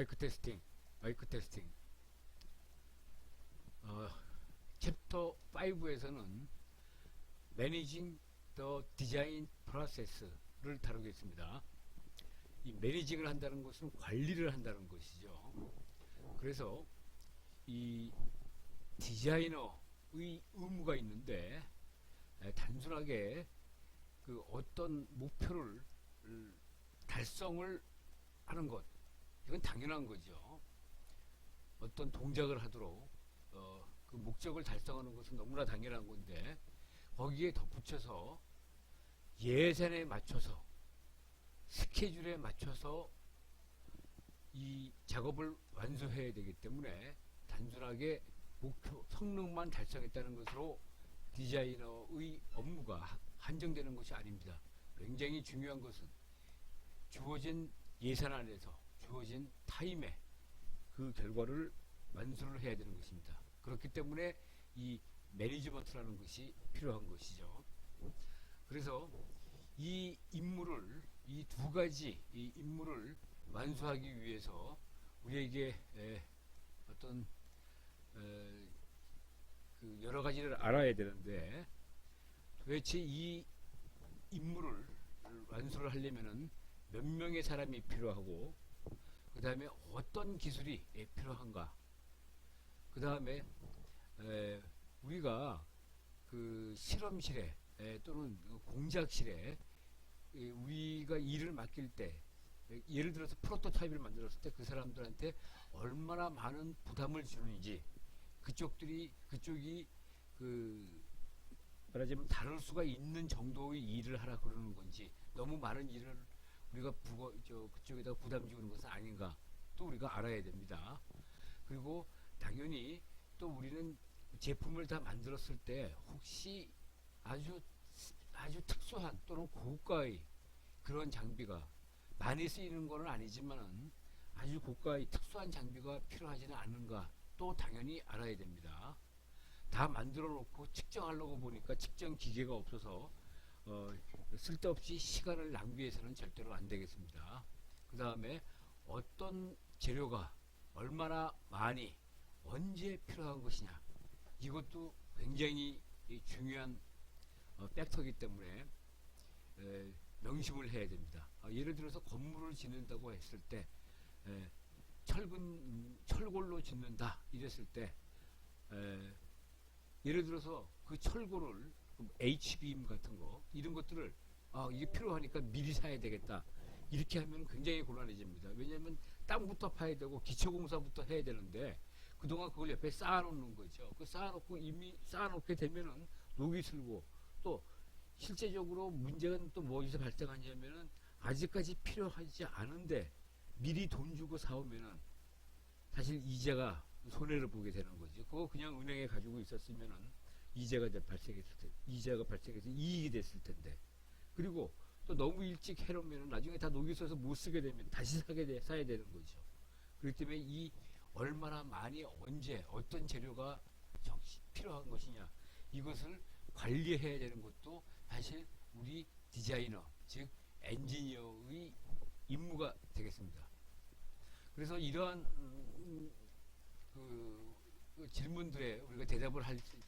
마이크 테스팅, 마이크 테스팅. 어, 챕터 5에서는 매니징 더 디자인 프로세스를 다루겠습니다. 이 매니징을 한다는 것은 관리를 한다는 것이죠. 그래서 이 디자이너의 의무가 있는데 단순하게 그 어떤 목표를 달성을 하는 것, 이건 당연한 거죠. 어떤 동작을 하도록 그 목적을 달성하는 것은 너무나 당연한 건데 거기에 덧붙여서 예산에 맞춰서 스케줄에 맞춰서 이 작업을 완수해야 되기 때문에 단순하게 목표 성능만 달성했다는 것으로 디자이너의 업무가 한정되는 것이 아닙니다. 굉장히 중요한 것은 주어진 예산 안에서 주어진 타임에 그 결과를 완수를 해야 되는 것입니다. 그렇기 때문에 이 매니지먼트라는 것이 필요한 것이죠. 그래서 이 임무를, 이 두 가지 이 임무를 완수하기 위해서 우리에게 어떤 그 여러 가지를 알아야 되는데, 도대체 이 임무를 완수를 하려면은 몇 명의 사람이 필요하고, 그 다음에 어떤 기술이 필요한가, 그 다음에 우리가 그 실험실에 또는 공작실에 우리가 일을 맡길 때, 예를 들어서 프로토타입을 만들었을 때 그 사람들한테 얼마나 많은 부담을 주는지, 그쪽이 그 말하자면 다룰 수가 있는 정도의 일을 하라 그러는 건지, 너무 많은 일을 우리가 그쪽에다가 부담 주는 것은 아닌가, 또 우리가 알아야 됩니다. 그리고 당연히 또 우리는 제품을 다 만들었을 때 혹시 아주 특수한 또는 고가의 그런 장비가 많이 쓰이는 건 아니지만은 아주 고가의 특수한 장비가 필요하지는 않은가, 또 당연히 알아야 됩니다. 다 만들어 놓고 측정하려고 보니까 측정 기계가 없어서 쓸데없이 시간을 낭비해서는 절대로 안 되겠습니다. 그 다음에 어떤 재료가 얼마나 많이 언제 필요한 것이냐, 이것도 굉장히 중요한 팩터이기 때문에 명심을 해야 됩니다. 예를 들어서 건물을 짓는다고 했을 때 철골로 짓는다 이랬을 때 예를 들어서 그 철골을 H빔 같은 거, 이런 것들을 이게 필요하니까 미리 사야 되겠다 이렇게 하면 굉장히 곤란해집니다. 왜냐하면 땅부터 파야 되고 기초공사부터 해야 되는데 그동안 그걸 옆에 쌓아놓는 거죠. 그 쌓아놓고 이미 쌓아놓게 되면은 녹이 슬고, 또 실제적으로 문제가 또 뭐에서 발생하냐면은 아직까지 필요하지 않은데 미리 돈 주고 사오면은 사실 이자가 손해를 보게 되는 거죠. 그거 그냥 은행에 가지고 있었으면은 이자가 발생해서 이익이 됐을 텐데, 그리고 또 너무 일찍 해놓으면 나중에 다 녹이 슬어서 못 쓰게 되면 다시 사야 되는 거죠. 그렇기 때문에 이 얼마나 많이 언제 어떤 재료가 필요한 것이냐, 이것을 관리해야 되는 것도 사실 우리 디자이너, 즉 엔지니어의 임무가 되겠습니다. 그래서 이러한 그 질문들에 우리가 대답을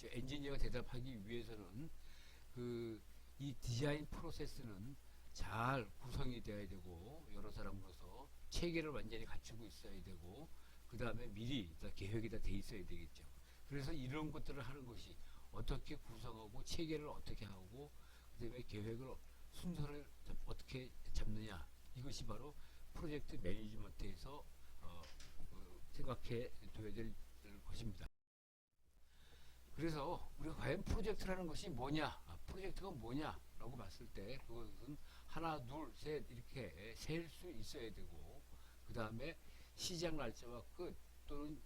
엔지니어가 대답하기 위해서는 이 디자인 프로세스는 잘 구성이 되어야 되고, 여러 사람으로서 체계를 완전히 갖추고 있어야 되고, 그 다음에 미리 다 계획이 다 돼 있어야 되겠죠. 그래서 이런 것들을 하는 것이 어떻게 구성하고 체계를 어떻게 하고 그 다음에 계획을 순서를 어떻게 잡느냐, 이것이 바로 프로젝트 매니지먼트에서 생각해 둬야 될 것입니다. 그래서 우리가 과연 프로젝트라는 것이 뭐냐, 프로젝트가 뭐냐 라고 봤을 때 그것은 하나 둘 셋 이렇게 셀 수 있어야 되고, 그 다음에 시작 날짜와 끝, 또는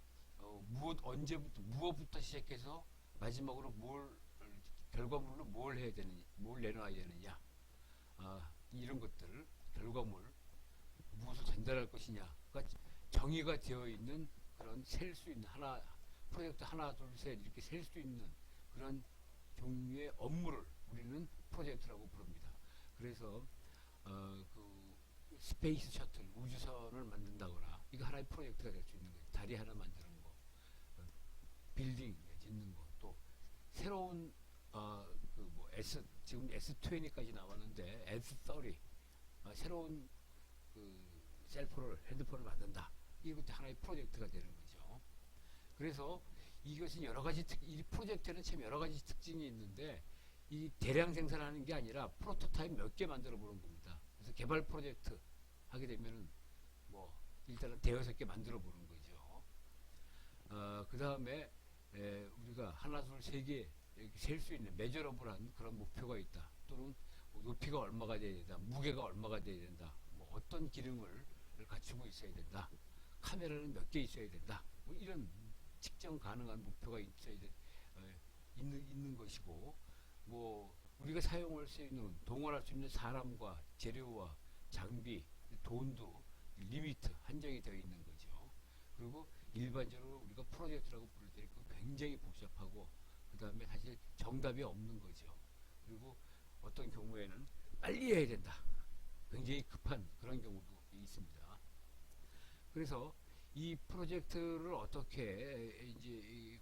언제부터 무엇부터 시작해서 마지막으로 결과물로 뭘 해야 되느냐, 뭘 내놔야 되느냐, 이런 것들, 결과물 무엇을 전달할 것이냐, 그러니까 정의가 되어 있는 그런 셀 수 있는 프로젝트 하나 둘 셋 이렇게 셀 수 있는 그런 종류의 업무를 우리는 프로젝트라고 부릅니다. 그래서 그 스페이스 셔틀 우주선을 만든다거나 이거 하나의 프로젝트가 될 수 있는 거예요. 다리 하나 만드는 거, 빌딩 짓는 거, 또 새로운 그뭐 지금 S20까지 나왔는데 S30 새로운 그 핸드폰을 만든다. 이것도 하나의 프로젝트가 되는 거죠. 그래서 이것은 이 프로젝트는 참 여러 가지 특징이 있는데 이 대량 생산하는 게 아니라 프로토타입 몇 개 만들어 보는 겁니다. 그래서 개발 프로젝트 하게 되면은 뭐 일단은 대여섯 개 만들어 보는 거죠. 그 다음에 우리가 하나, 둘, 세 개 셀 수 있는 메저러블한 그런 목표가 있다. 또는 뭐 높이가 얼마가 돼야 된다. 무게가 얼마가 돼야 된다. 뭐 어떤 기능을 갖추고 있어야 된다. 카메라는 몇 개 있어야 된다. 뭐 이런 측정 가능한 목표가 있는 것이고, 뭐 우리가 사용할 수 있는 동원할 수 있는 사람과 재료와 장비, 돈도 리미트 한정이 되어 있는 거죠. 그리고 일반적으로 우리가 프로젝트라고 부를 때 굉장히 복잡하고 그 다음에 사실 정답이 없는 거죠. 그리고 어떤 경우에는 빨리 해야 된다. 굉장히 급한 그런 경우도 있습니다. 그래서 이 프로젝트를 어떻게 이제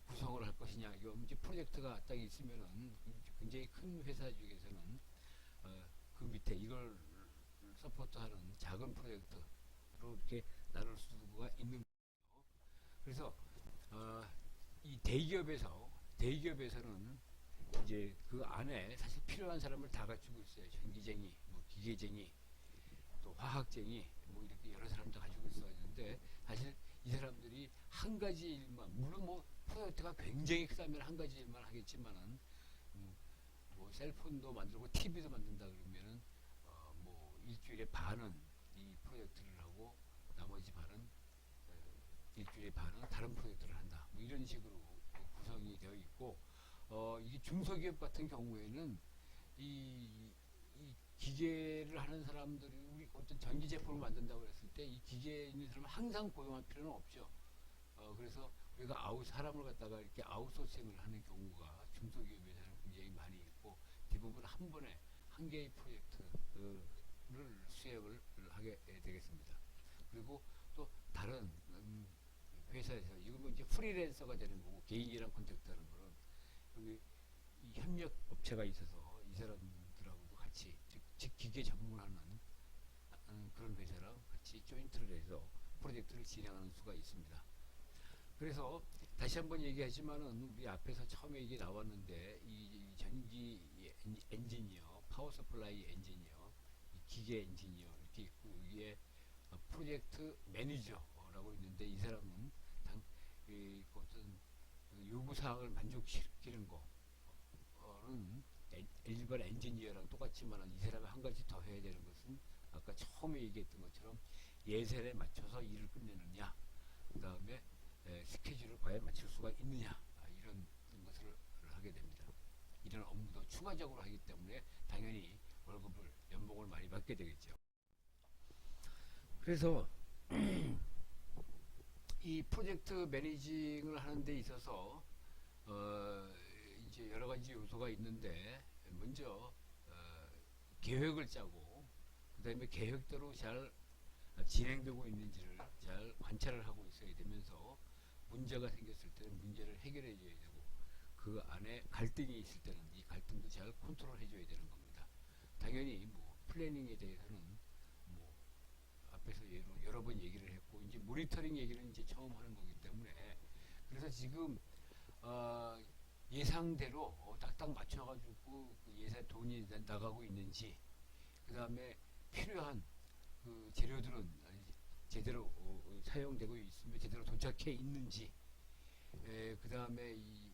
구성을 할 것이냐. 이제 프로젝트가 딱 있으면은 굉장히 큰 회사 중에서는 그 밑에 이걸 서포트하는 작은 프로젝트로 이렇게 나눌 수가 있는 거죠. 그래서 이 대기업에서는 이제 그 안에 사실 필요한 사람을 다 갖추고 있어요. 전기쟁이, 뭐 기계쟁이, 또 화학쟁이, 뭐 이렇게 여러 사람도 가지고 있었는데 사실 이 사람들이 한 가지 일만, 물론 뭐 프로젝트가 굉장히 크다면 한 가지 일만 하겠지만은 뭐 셀폰도 만들고 TV도 만든다 그러면은 뭐 일주일에 반은 이 프로젝트를 하고 나머지 반은 일주일에 반은 다른 프로젝트를 한다. 뭐 이런 식으로 구성이 되어 있고, 이게 중소기업 같은 경우에는 이 기계를 하는 사람들이 우리 어떤 전기 제품을 만든다고 했을 때 이 기계에 있는 사람을 항상 고용할 필요는 없죠. 그래서 우리가 사람을 갖다가 이렇게 아웃소싱을 하는 경우가 중소기업에서는 굉장히 많이 있고 대부분 한 번에 한 개의 프로젝트를 수행을 하게 되겠습니다. 그리고 또 다른 회사에서 이건 뭐 이제 프리랜서가 되는 거고 개인이랑 컨택트하는 거는 여기 이 협력 업체가 있어서 이 사람들하고도 같이 즉 기계 전문하는 그런 회사랑 같이 조인트를 해서 프로젝트를 진행하는 수가 있습니다. 그래서 다시 한번 얘기하지만은 우리 앞에서 처음에 이게 나왔는데 이 전기 엔지니어, 파워 서플라이 엔지니어, 기계 엔지니어 이렇게 있고 여기에 프로젝트 매니저라고 있는데 이 사람은 어떤 요구 사항을 만족시키는 거는 일반 엔지니어랑 똑같지만 이 사람이 한 가지 더 해야 되는 것은 아까 처음에 얘기했던 것처럼 예산에 맞춰서 일을 끝내느냐, 그 다음에 스케줄을 과연 맞출 수가 있느냐, 이런 것을 하게 됩니다. 이런 업무도 추가적으로 하기 때문에 당연히 연봉을 많이 받게 되겠죠. 그래서 이 프로젝트 매니징을 하는 데 있어서 이제 여러 가지 요소가 있는데 먼저 계획을 짜고 그 다음에 계획대로 잘 진행되고 있는지를 잘 관찰을 하고 있어야 되면서 문제가 생겼을 때는 문제를 해결해 줘야 되고 그 안에 갈등이 있을 때는 이 갈등도 잘 컨트롤 해줘야 되는 겁니다. 당연히 뭐 플래닝에 대해서는 뭐 앞에서 여러 번 얘기를 했고 이제 모니터링 얘기는 이제 처음 하는 거기 때문에 그래서 지금 예상대로 딱딱 맞춰가지고 그 예산 돈이 나가고 있는지 그 다음에 필요한 그 재료들은 제대로 사용되고 있으며 제대로 도착해 있는지 그 다음에 이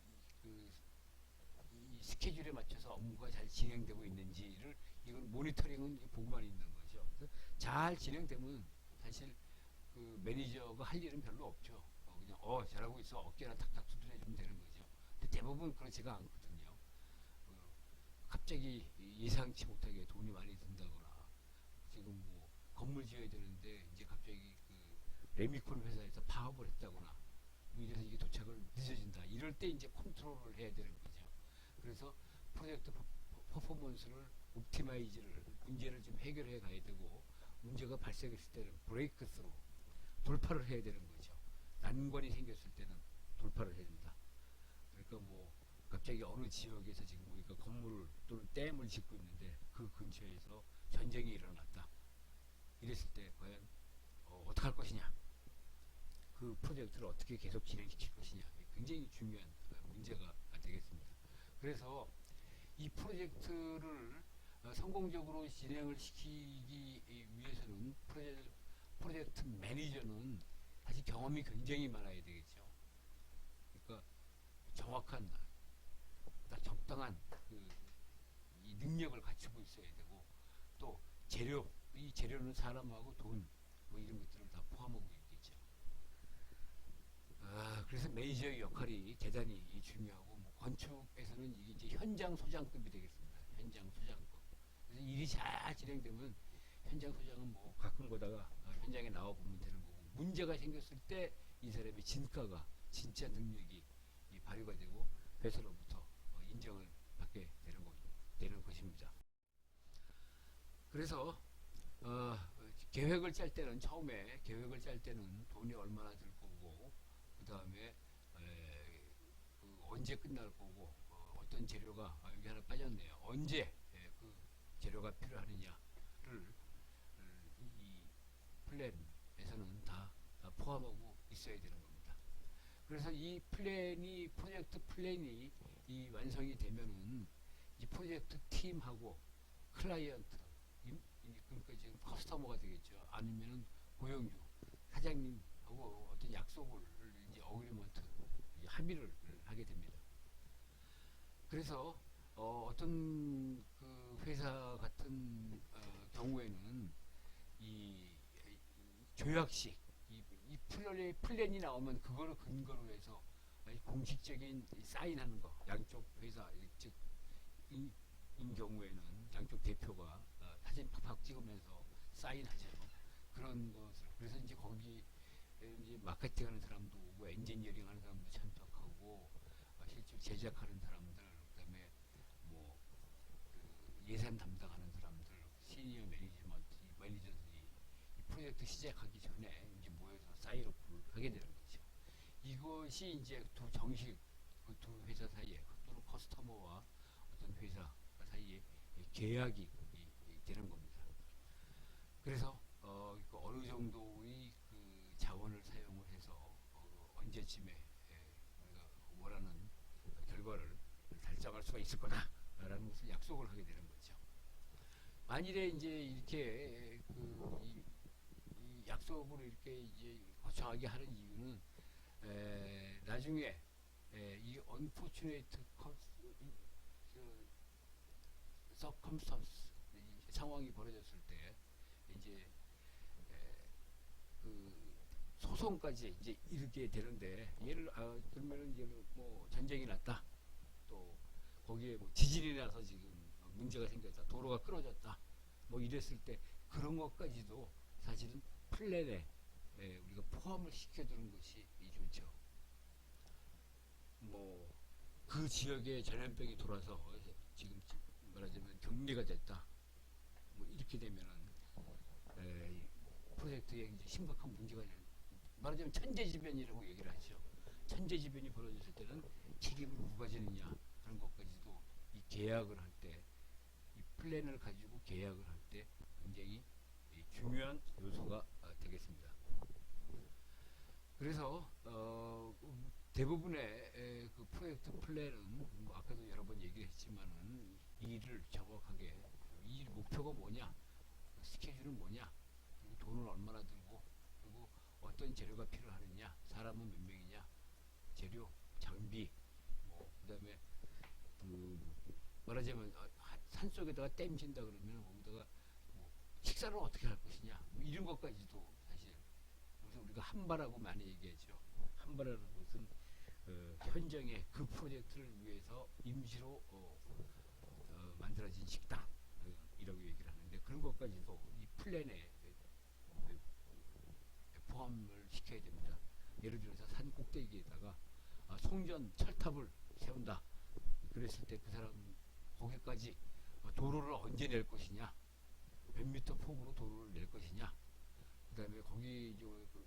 스케줄에 맞춰서 업무가 잘 진행되고 있는지를 이건 모니터링은 보고만 있는 거죠. 그래서 잘 진행되면 사실 그 매니저가 할 일은 별로 없죠. 그냥 잘하고 있어 어깨나 탁탁 두드려 주면 되는 거죠. 근데 대부분 그렇지가 않거든요. 갑자기 예상치 못하게 돈이 많이 든다거나 지금 뭐 건물 지어야 되는데 이제 갑자기 그 레미콘 회사에서 파업을 했다거나 뭐 이래서 이게 도착을 늦어진다. 이럴 때 이제 컨트롤을 해야 되는 거죠. 그래서 프로젝트 퍼포먼스를 옵티마이즈를 문제를 좀 해결해 가야 되고 문제가 발생했을 때는 브레이크 스루 돌파를 해야 되는 거죠. 난관이 생겼을 때는 돌파를 해야 된다. 그러니까 뭐 갑자기 어느 지역에서 지금 우리가 건물을 또는 댐을 짓고 있는데 그 근처에서 전쟁이 일어났다. 이랬을 때 과연 어떻게 할 것이냐, 그 프로젝트를 어떻게 계속 진행시킬 것이냐, 굉장히 중요한 문제가 되겠습니다. 그래서 이 프로젝트를 성공적으로 진행을 시키기 위해서는 프로젝트 매니저는 사실 경험이 굉장히 많아야 되겠죠. 그러니까 정확한, 딱 적당한 이 능력을 갖추고 있어야 되고, 또 재료, 이 재료는 사람하고 돈, 뭐 이런 것들을 다 포함하고 있겠죠. 그래서 매니저의 역할이 대단히 중요하고, 뭐 건축에서는 이게 이제 현장 소장급이 되겠습니다. 현장 소장급. 그래서 일이 잘 진행되면 현장 소장은 뭐 가끔 보다가 현장에 나와 보면 되는 거고, 문제가 생겼을 때 이 사람의 진가가, 진짜 능력이 발휘가 되고 회사로부터 인정을 받게 되는 것입니다. 그래서 계획을 짤 때는, 처음에 계획을 짤 때는 돈이 얼마나 들 거고, 그 다음에 언제 끝날 거고, 어떤 재료가, 여기 하나 빠졌네요. 언제 그 재료가 필요하느냐를 이 플랜에서는 다 포함하고 있어야 되는 겁니다. 그래서 이 플랜이, 프로젝트 플랜이 완성이 되면은 이 프로젝트 팀하고 클라이언트, 그러니까 지금 커스터머가 되겠죠. 아니면은 고용주, 사장님하고 어떤 약속을, 이제 어그리먼트, 합의를 하게 됩니다. 그래서 어떤 그 회사 같은 경우에는 이 조약식, 이 플랜이 나오면 그거를 근거로 해서 공식적인 사인하는 거, 양쪽 회사, 즉 인 경우에는 양쪽 대표가 사진 팍팍 찍으면서 사인하죠. 그런 것을, 그래서 이제 거기 이제 마케팅하는 사람도 오고, 엔지니어링하는 사람도 참석하고, 실제 제작하는 사람들, 그다음에 뭐 예산 담당하는 사람들, 시니어 매니저들이 이 프로젝트 시작하기 전에 이제 모여서 사인오프를 하게 되는 거죠. 이것이 이제 정식 그 두 회사 사이에, 또는 커스터머와 어떤 회사 사이에 계약이 되는 겁니다. 그래서 어느 정도의 그 자원을 사용을 해서 언제쯤에 우리가 원하는 결과를 달성할 수가 있을 거다라는 것을 약속을 하게 되는 거죠. 만일에 이제 이렇게 이 약속을 이렇게 이제 거창하게 하는 이유는 나중에 이 unfortunate circumstance, 상황이 벌어졌을 때 이제 그 소송까지 이제 이르게 되는데, 예를 들면은 이제 뭐 전쟁이 났다, 또 거기에 뭐 지진이 나서 지금 문제가 생겼다, 도로가 끊어졌다, 뭐 이랬을 때 그런 것까지도 사실은 플랜에 우리가 포함을 시켜두는 것이 좋죠. 뭐 그 지역에 전염병이 돌아서 지금 말하자면 격리가 됐다, 뭐 이렇게 되면은 프로젝트에 이제 심각한 문제가, 말하자면 천재지변이라고 얘기를 하죠. 천재지변이 벌어졌을 때는 책임을 누가 지느냐 하는 것까지도 이 계약을 할 때, 이 플랜을 가지고 계약을 할 때 굉장히 중요한 요소가 되겠습니다. 그래서 대부분의 그 프로젝트 플랜은 뭐 아까도 여러 번 얘기했지만은 일을 정확하게, 이 목표가 뭐냐, 스케줄은 뭐냐, 그리고 돈은 얼마나 들고, 그리고 어떤 재료가 필요하느냐, 사람은 몇 명이냐, 재료, 장비, 뭐 그다음에 말하자면 산 속에다가 댐 진다 그러면 거기다가 뭐 식사를 어떻게 할 것이냐, 뭐 이런 것까지도 사실, 그래서 우리가 한바라고 많이 얘기하죠. 한바라는 것은 현장에 그 프로젝트를 위해서 임시로 만들어진 식당, 이라고 얘기를 하는데, 그런 것까지도 이 플랜에 포함을 시켜야 됩니다. 예를 들어서 산 꼭대기에다가 송전 철탑을 세운다. 그랬을 때 그 사람 거기까지 도로를 언제 낼 것이냐, 몇 미터 폭으로 도로를 낼 것이냐, 그 다음에 거기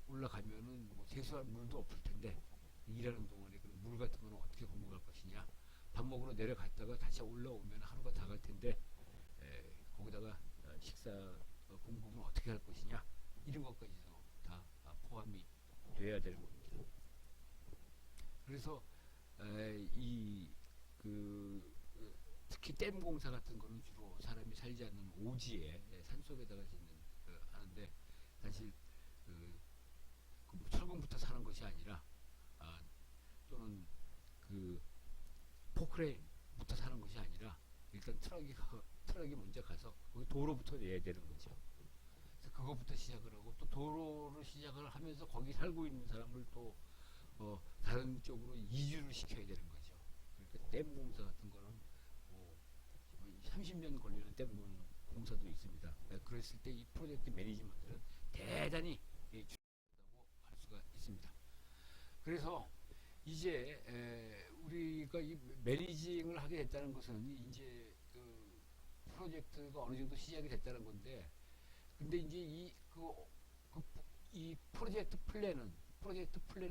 올라가면은 뭐 세수할 물도 없을 텐데 일하는 동안에 그런 물 같은 거는 어떻게 공급할 것이냐. 밥 먹으러 내려갔다가 다시 올라오면 하루가 다 갈 텐데 거기다가 식사 공급은 어떻게 할 것이냐. 이런 것까지도 다 포함이 돼야 되는 겁니다. 그래서 특히 댐 공사 같은 거는 주로 사람이 살지 않는 오지에 산속에다가 짓는 하는데 사실 그 철근부터 사는 것이 아니라 또는 그 포크레인부터 사는 것이 아니라 일단 트럭이 먼저 가서 거기 도로부터 내야 되는 거죠. 그래서 그거부터 시작을 하고 또 도로를 시작을 하면서 거기 살고 있는 사람을 또 다른 쪽으로 이주를 시켜야 되는 거죠. 그러니까 댐 공사 같은 거는 뭐 30년 걸리는 댐 공사도 있습니다. 그랬을 때 이 프로젝트 매니지먼트는 대단히 중요하다고 할 수가 있습니다. 그래서 이제 우리가 이 매니징을 하게 됐다는 것은 이제 그 프로젝트가 어느 정도 시작이 됐다는 건데, 근데 이제 이 프로젝트 플랜은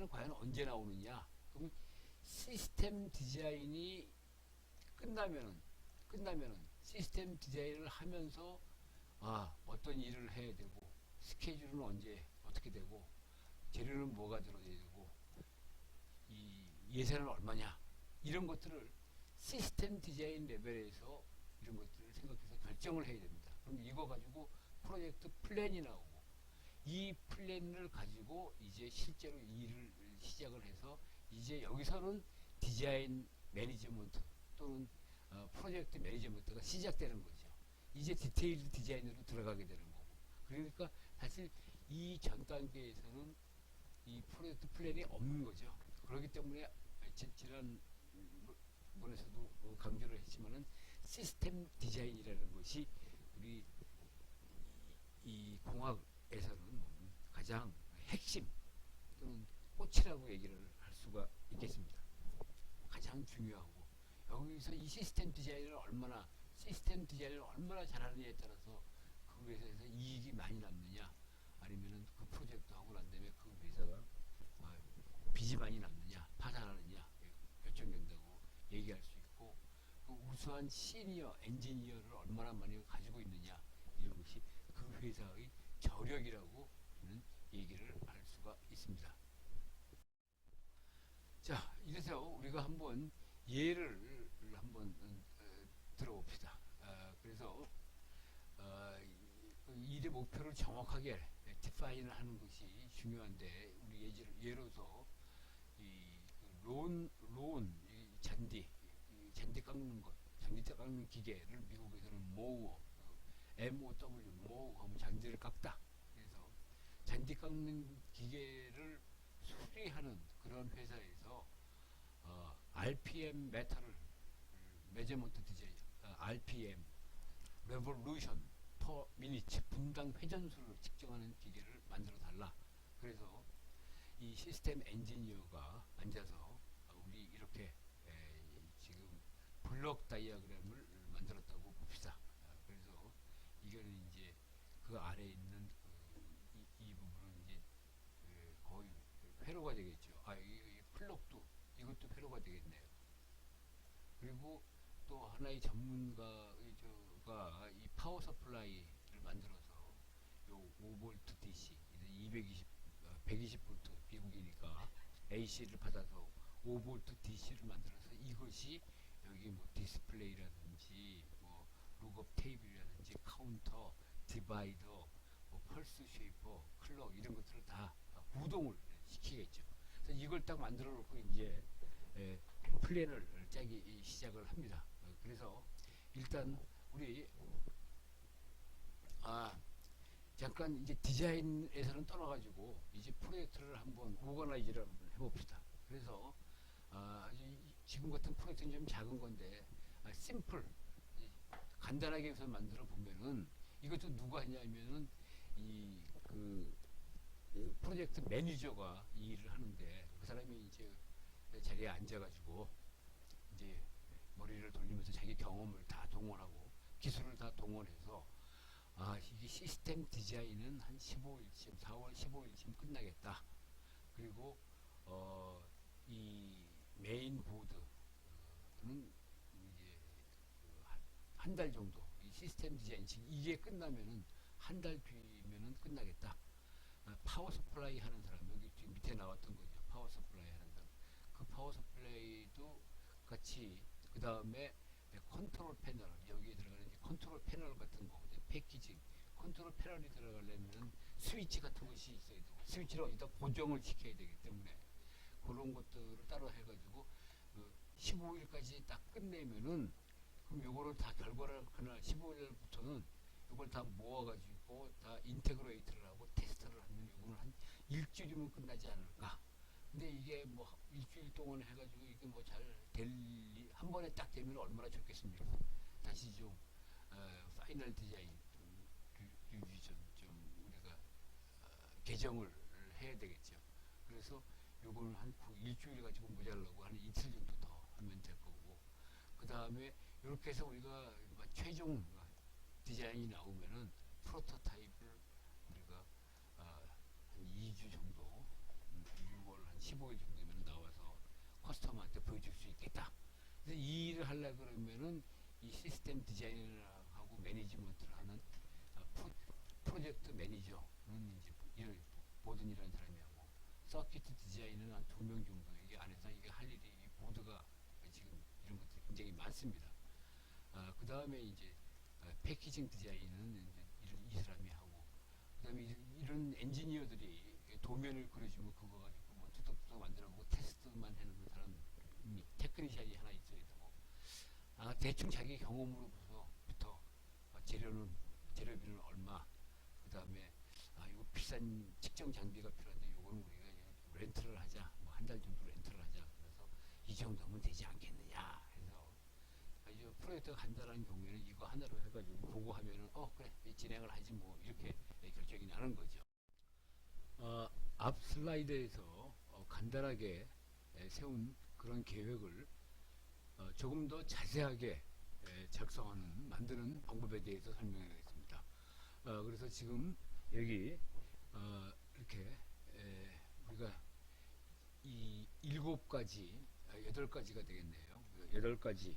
과연 언제 나오느냐? 그럼 시스템 디자인이 끝나면은 시스템 디자인을 하면서 어떤 일을 해야 되고 스케줄은 언제 어떻게 되고 재료는 뭐가 들어야 되고 이 예산은 얼마냐 이런 것들을 시스템 디자인 레벨에서 이런 것들을 생각해서 결정을 해야 됩니다. 그럼 이거 가지고 프로젝트 플랜이 나오고 이 플랜을 가지고 이제 실제로 일을 시작을 해서 이제 여기서는 디자인 매니지먼트 또는 프로젝트 매니지먼트가 시작되는 거죠. 이제 디테일 디자인으로 들어가게 되는 거고. 그러니까 사실 이 전 단계에서는 이 프로젝트 플랜이 없는 거죠. 그렇기 때문에 지난번에서도 강조를 했지만은 시스템 디자인이라는 것이 우리 이 공학에서는 가장 핵심 또는 꽃이라고 얘기를 할 수가 있겠습니다. 가장 중요하고 여기서 이 시스템 디자인을 얼마나 잘하느냐에 따라서 그 회사에서 이익이 많이 남느냐 아니면은 그 프로젝트 하고 난 다음에 그 회사가 빚이 많이 남느냐 파산하느냐 결정된다고 얘기할 수 있고 그 우수한 시니어 엔지니어를 얼마나 많이 가지고 있느냐 이런 것이 그 회사의 저력이라고 저는 얘기를 할 수가 있습니다. 자, 이래서 우리가 한번 예를 한번 들어봅시다. 그래서 일의 목표를 정확하게 디파인을 하는 것이 중요한데 우리 예로서 잔디 깎는 기계를 미국에서는 모우 하면 잔디를 깎다. 그래서 잔디 깎는 기계를 수리하는 그런 회사에서 RPM 메저먼트 디자인, RPM 레볼루션 퍼 미니트 분당 회전수를 측정하는 기계를 만들어 달라. 그래서 이 시스템 엔지니어가 앉아서 우리 이렇게 지금 블록 다이어그램을 만들었다고 봅시다. 그래서 이거는 이제 그 아래 있는 이 부분은 이제 거의 회로가 되겠죠. 이 플럭도 이것도 회로가 되겠네요. 그리고 또 하나의 전문가가 이 파워 서플라이를 만들어서 요 5V DC 120V 미국이니까 AC를 받아서 5V DC를 만들어서 이것이 여기 뭐 디스플레이라든지 뭐 룩업 테이블이라든지 카운터, 디바이더, 뭐 펄스 쉐이퍼, 클럭 이런 것들을 다 구동을 시키겠죠. 그래서 이걸 딱 만들어 놓고 이제 플랜을 짜기 시작을 합니다. 그래서 일단 우리 잠깐 이제 디자인에서는 떠나가지고 이제 프로젝트를 한번 오거나이즈를 한번 해봅시다. 그래서 지금 같은 프로젝트는 좀 작은 건데 심플 간단하게 해서 만들어 보면은 이것도 누가 했냐면은 그 프로젝트 매니저가 이 일을 하는데 그 사람이 이제 자리에 앉아가지고 이제 머리를 돌리면서 자기 경험을 다 동원하고 기술을 다 동원해서 이게 시스템 디자인은 한 15일쯤, 4월 15일쯤 끝나겠다. 그리고 이 메인 보드는 이제 한 달 정도, 이 시스템 디자인 지금 이게 끝나면은 한 달 뒤면은 끝나겠다. 파워 서플라이 하는 사람, 여기 지금 밑에 나왔던 거죠. 파워 서플라이 하는 사람, 그 파워 서플라이도 같이, 그 다음에 컨트롤 패널, 여기에 들어가는 이제 컨트롤 패널 같은 거, 패키징 컨트롤 패널이 들어가려면 스위치 같은 것이 있어야 되고, 스위치를 어디다 고정을 시켜야 되기 때문에 그런 것들을 따로 해가지고 15일까지 딱 끝내면은, 그럼 요거를 다 결과를 그날 15일부터는 요걸 다 모아가지고 다 인테그레이트를 하고 테스트를 하면 요거는 한 일주일이면 끝나지 않을까. 근데 이게 뭐 일주일 동안 해가지고 이게 뭐 잘 한 번에 딱 되면 얼마나 좋겠습니까. 다시 좀 파이널 디자인 리뷰전 좀 우리가 개정을 해야 되겠죠. 그래서 요거는 한 일주일 가지고 모자라고 한 이틀 정도 더 하면 될 거고, 그 다음에 이렇게 해서 우리가 최종 디자인이 나오면은 프로토타입을 우리가 한 2주 정도, 6월 한 15일 정도면 나와서 커스터머한테 보여줄 수 있겠다. 그래서 이 일을 하려 그러면은 이 시스템 디자이너하고 매니지먼트를 하는 프로젝트 매니저는 이제 일을 보든이라는 사람이 하고, 서킷 디자인은 한 2명 정도, 이게 안에서 이게 할 일이, 보드가 지금 이런 것들이 굉장히 많습니다. 그 다음에 이제 패키징 디자인은 이제 이 사람이 하고, 그 다음에 이런 엔지니어들이 도면을 그려주면 그거 가지고 뭐 뚜덕뚜덕 만들어보고 테스트만 해놓는 사람이, 테크니션이 하나 있어야 되고, 대충 자기 경험으로부터 재료비는 얼마, 그 다음에 이거 비싼 측정 장비가 필요한데 요거는 우리가 렌트를 하자, 뭐 한 달 정도 렌트를 하자, 그래서 이 정도면 되지 않겠느냐 해서, 아주 프로젝트가 간단한 경우에는 이거 하나로 해가지고 보고하면은 그래 진행을 하지 뭐, 이렇게 결정이 나는 거죠. 앞 슬라이드에서 간단하게 세운 그런 계획을 조금 더 자세하게 만드는 방법에 대해서 설명하겠습니다. 그래서 지금 여기 이렇게 우리가 이 7가지, 8가지가 되겠네요. 8가지로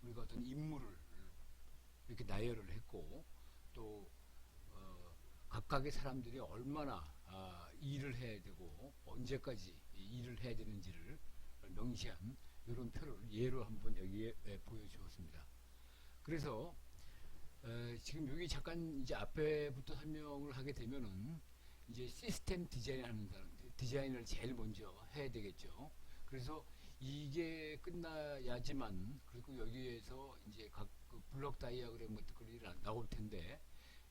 우리가 어떤 임무를 이렇게 나열을 했고, 또 각각의 사람들이 얼마나 일을 해야 되고 언제까지 일을 해야 되는지를 명시한 이런 표를 예로 한번 여기에 보여주었습니다. 그래서 지금 여기 잠깐 이제 앞에부터 설명을 하게 되면은 이제 시스템 디자인하는 사람, 디자인을 제일 먼저 해야 되겠죠. 그래서 이게 끝나야지만, 그리고 여기에서 이제 각 그 블록 다이어그램 같은 것들이 나올 텐데,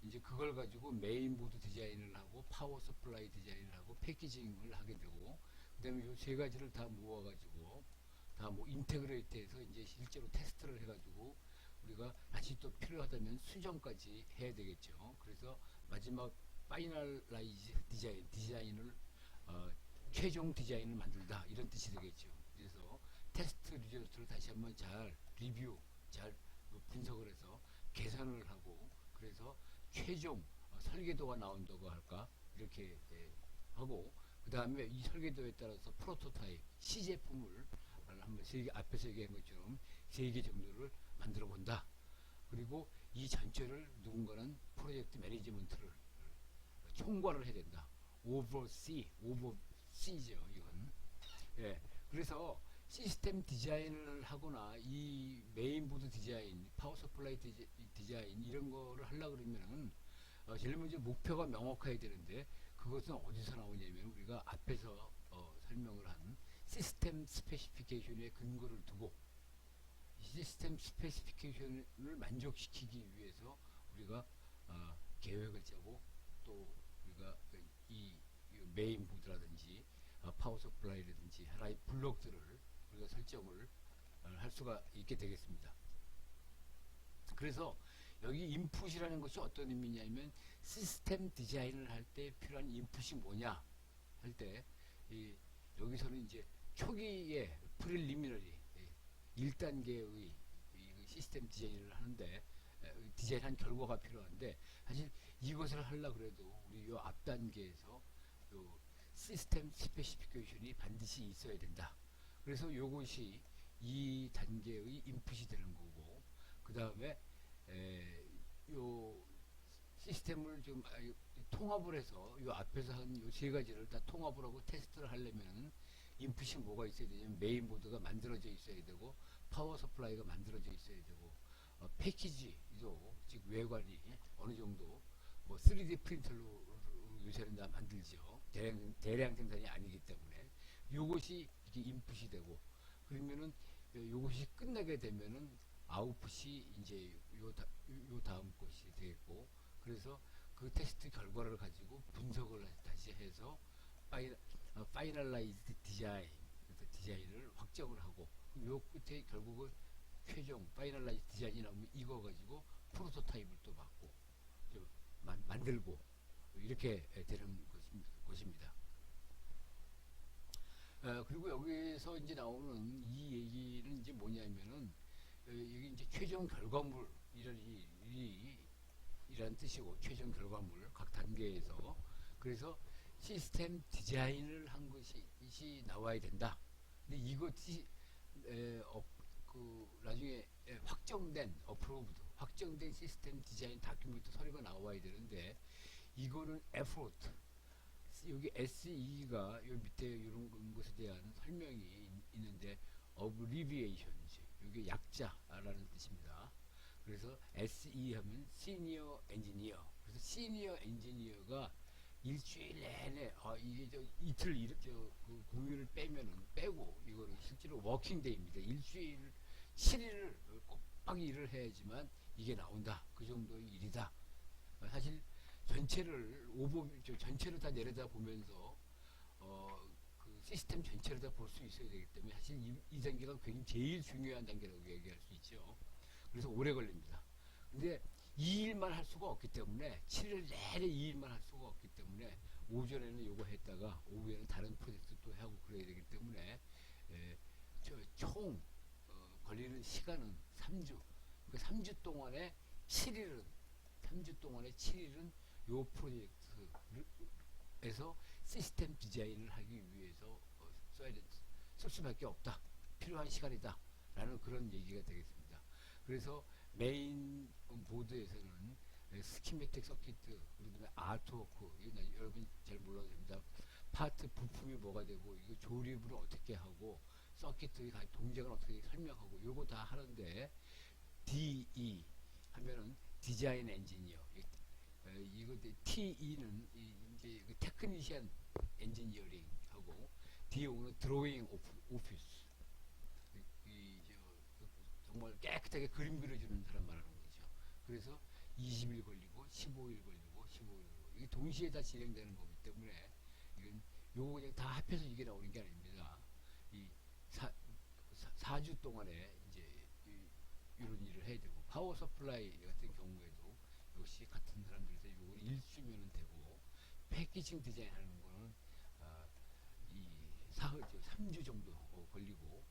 이제 그걸 가지고 메인보드 디자인을 하고 파워 서플라이 디자인을 하고 패키징을 하게 되고, 그다음에 이 세 가지를 다 모아가지고 다 뭐 인테그레이트해서 이제 실제로 테스트를 해가지고 우리가 다시 또 필요하다면 수정까지 해야 되겠죠. 그래서 마지막 파이널라이즈 디자인을 최종 디자인을 만들다, 이런 뜻이 되겠죠. 그래서 테스트 리저트를 다시 한번 잘 리뷰, 잘 분석을 해서 개선을 하고, 그래서 최종 설계도가 나온다고 할까, 이렇게 하고, 그 다음에 이 설계도에 따라서 프로토타입 시제품을 한번 앞에서 얘기한 것처럼 3개 정도를 만들어 본다. 그리고 이 전체를 누군가는 프로젝트 매니지먼트를 총괄을 해야 된다. 오버시죠 이건. 그래서 시스템 디자인을 하거나 이 메인보드 디자인, 파워 서플라이 디자인 이런 거를 하려고 그러면은 제일 먼저 목표가 명확해야 되는데, 그것은 어디서 나오냐면 우리가 앞에서 설명을 한 시스템 스페시피케이션에 근거를 두고, 시스템 스페시피케이션을 만족시키기 위해서 우리가 계획을 짜고, 또 우리가 이 메인보드라든지 파워 서플라이라든지 하나의 블록들을 우리가 설정을 할 수가 있게 되겠습니다. 그래서 여기 인풋이라는 것이 어떤 의미냐면, 시스템 디자인을 할 때 필요한 인풋이 뭐냐 할 때, 여기서는 이제 초기에 프릴리미너리 1단계의 시스템 디자인을 하는데, 디자인한 결과가 필요한데 사실 이것을 하려 그래도 우리 요 앞 단계에서 요 시스템 스페시피케이션이 반드시 있어야 된다. 그래서 요것이 이 단계의 인풋이 되는 거고, 그 다음에 요 시스템을 좀 통합을 해서 요 앞에서 한 요 세 가지를 다 통합을 하고 테스트를 하려면 인풋이 뭐가 있어야 되냐면 메인보드가 만들어져 있어야 되고, 파워 서플라이가 만들어져 있어야 되고, 패키지도 즉 외관이 어느 정도 뭐 3D 프린터로 요새는 다 만들죠. 대량 생산이 아니기 때문에 요것이 이게 인풋이 되고, 그러면은 요것이 끝나게 되면은 아웃풋이 이제 요 다음 것이 되겠고, 그래서 그 테스트 결과를 가지고 분석을 다시 해서 파이널라이즈드 디자인, 그래서 디자인을 확정을 하고, 요 끝에 결국은 최종 파이널라이즈 디자인이 나오면 이거 가지고 프로토타입을 또 받고 만들고 이렇게 되는 것입니다. 그리고 여기서 이제 나오는 이 얘기는 이제 뭐냐면은 여기 이제 최종 결과물 이란 뜻이고, 최종 결과물 각 단계에서, 그래서 시스템 디자인을 한 것이 나와야 된다. 근데 이것이 나중에 확정된 확정된 시스템 디자인 다큐멘트 서류가 나와야 되는데, 이거는 effort, 여기 SE가 요 밑에 이런 것에 대한 설명이 있는데 abbreviations, 이게 약자라는 뜻입니다. 그래서 SE 하면 시니어 엔지니어, 그래서 시니어 엔지니어가 일주일 내내 이게 이틀 그 공휴를 빼고 이거는 실제로 워킹데이입니다. 일주일 7일을 꽉 일을 해야지만 이게 나온다. 그 정도의 일이다. 사실 전체를 다 내려다 보면서 그 시스템 전체를 다 볼 수 있어야 되기 때문에 사실 이 단계가 굉장히 제일 중요한 단계라고 얘기할 수 있죠. 그래서 오래 걸립니다. 근데 이 일만 할 수가 없기 때문에 7일 내내 이 일만 할 수가 없기 때문에 오전에는 요거 했다가 오후에는 다른 프로젝트 또 하고 그래야 되기 때문에 총 걸리는 시간은 3주. 그 3주 동안에 7일은 요 프로젝트에서 시스템 디자인을 하기 위해서 쓸 수밖에 없다. 필요한 시간이다. 라는 그런 얘기가 되겠습니다. 그래서 메인 보드에서는 스키매틱 서킷, 그다음에 아트워크, 여러분 잘 몰라도 됩니다. 파트 부품이 뭐가 되고 이거 조립을 어떻게 하고 서킷의 동작을 어떻게 설명하고 요거 다 하는데, DE 하면은 디자인 엔지니어, 이거 TE는 이제 그 테크니션 엔지니어링 하고, DO는 드로잉 오피스, 정말 깨끗하게 그림 그려주는 사람 말하는 거죠. 그래서 20일 걸리고 15일 걸리고 15일 걸리고 이게 동시에 다 진행되는 거기 때문에 이건 요거 그냥 다 합해서 이게 나오는 게 아닙니다. 이 4주 동안에 이제 이런 일을 해야 되고, 파워 서플라이 같은 경우에도 역시 같은 사람들에서 요걸 1주면은 되고, 패키징 디자인 하는 거는 이 3주 정도 걸리고,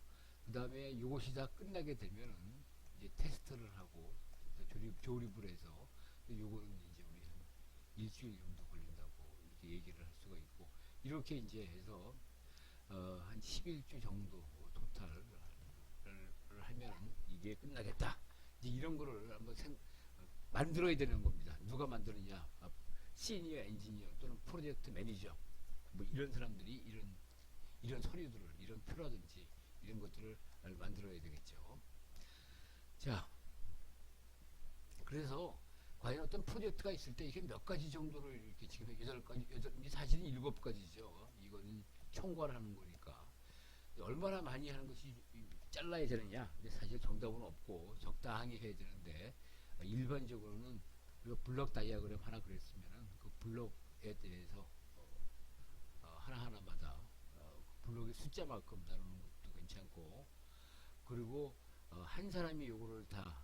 그 다음에 이것이 다 끝나게 되면은 이제 테스트를 하고 조립을 해서 요거는 이제 우리 한 일주일 정도 걸린다고 이렇게 얘기를 할 수가 있고, 이렇게 이제 해서 한 11주 정도 토탈을 하면은 이게 끝나겠다. 이제 이런 거를 한번 만들어야 되는 겁니다. 누가 만드느냐? 시니어 엔지니어 또는 프로젝트 매니저, 뭐 이런 사람들이 이런 서류들을, 이런 표라든지 이런 것들을 만들어야 되겠죠. 자, 그래서 과연 어떤 프로젝트가 있을 때 이게 몇 가지 정도로 이렇게 지금 8가지, 사실은 7가지죠. 이거는 총괄하는 거니까. 얼마나 많이 하는 것이 잘라야 되느냐? 근데 사실 정답은 없고 적당히 해야 되는데, 일반적으로는 우리가 블럭 다이어그램 하나 그랬으면은 그 블럭에 대해서 하나하나마다 블록의 숫자만큼 나누는 것도 괜찮고, 그리고 한 사람이 요거를 다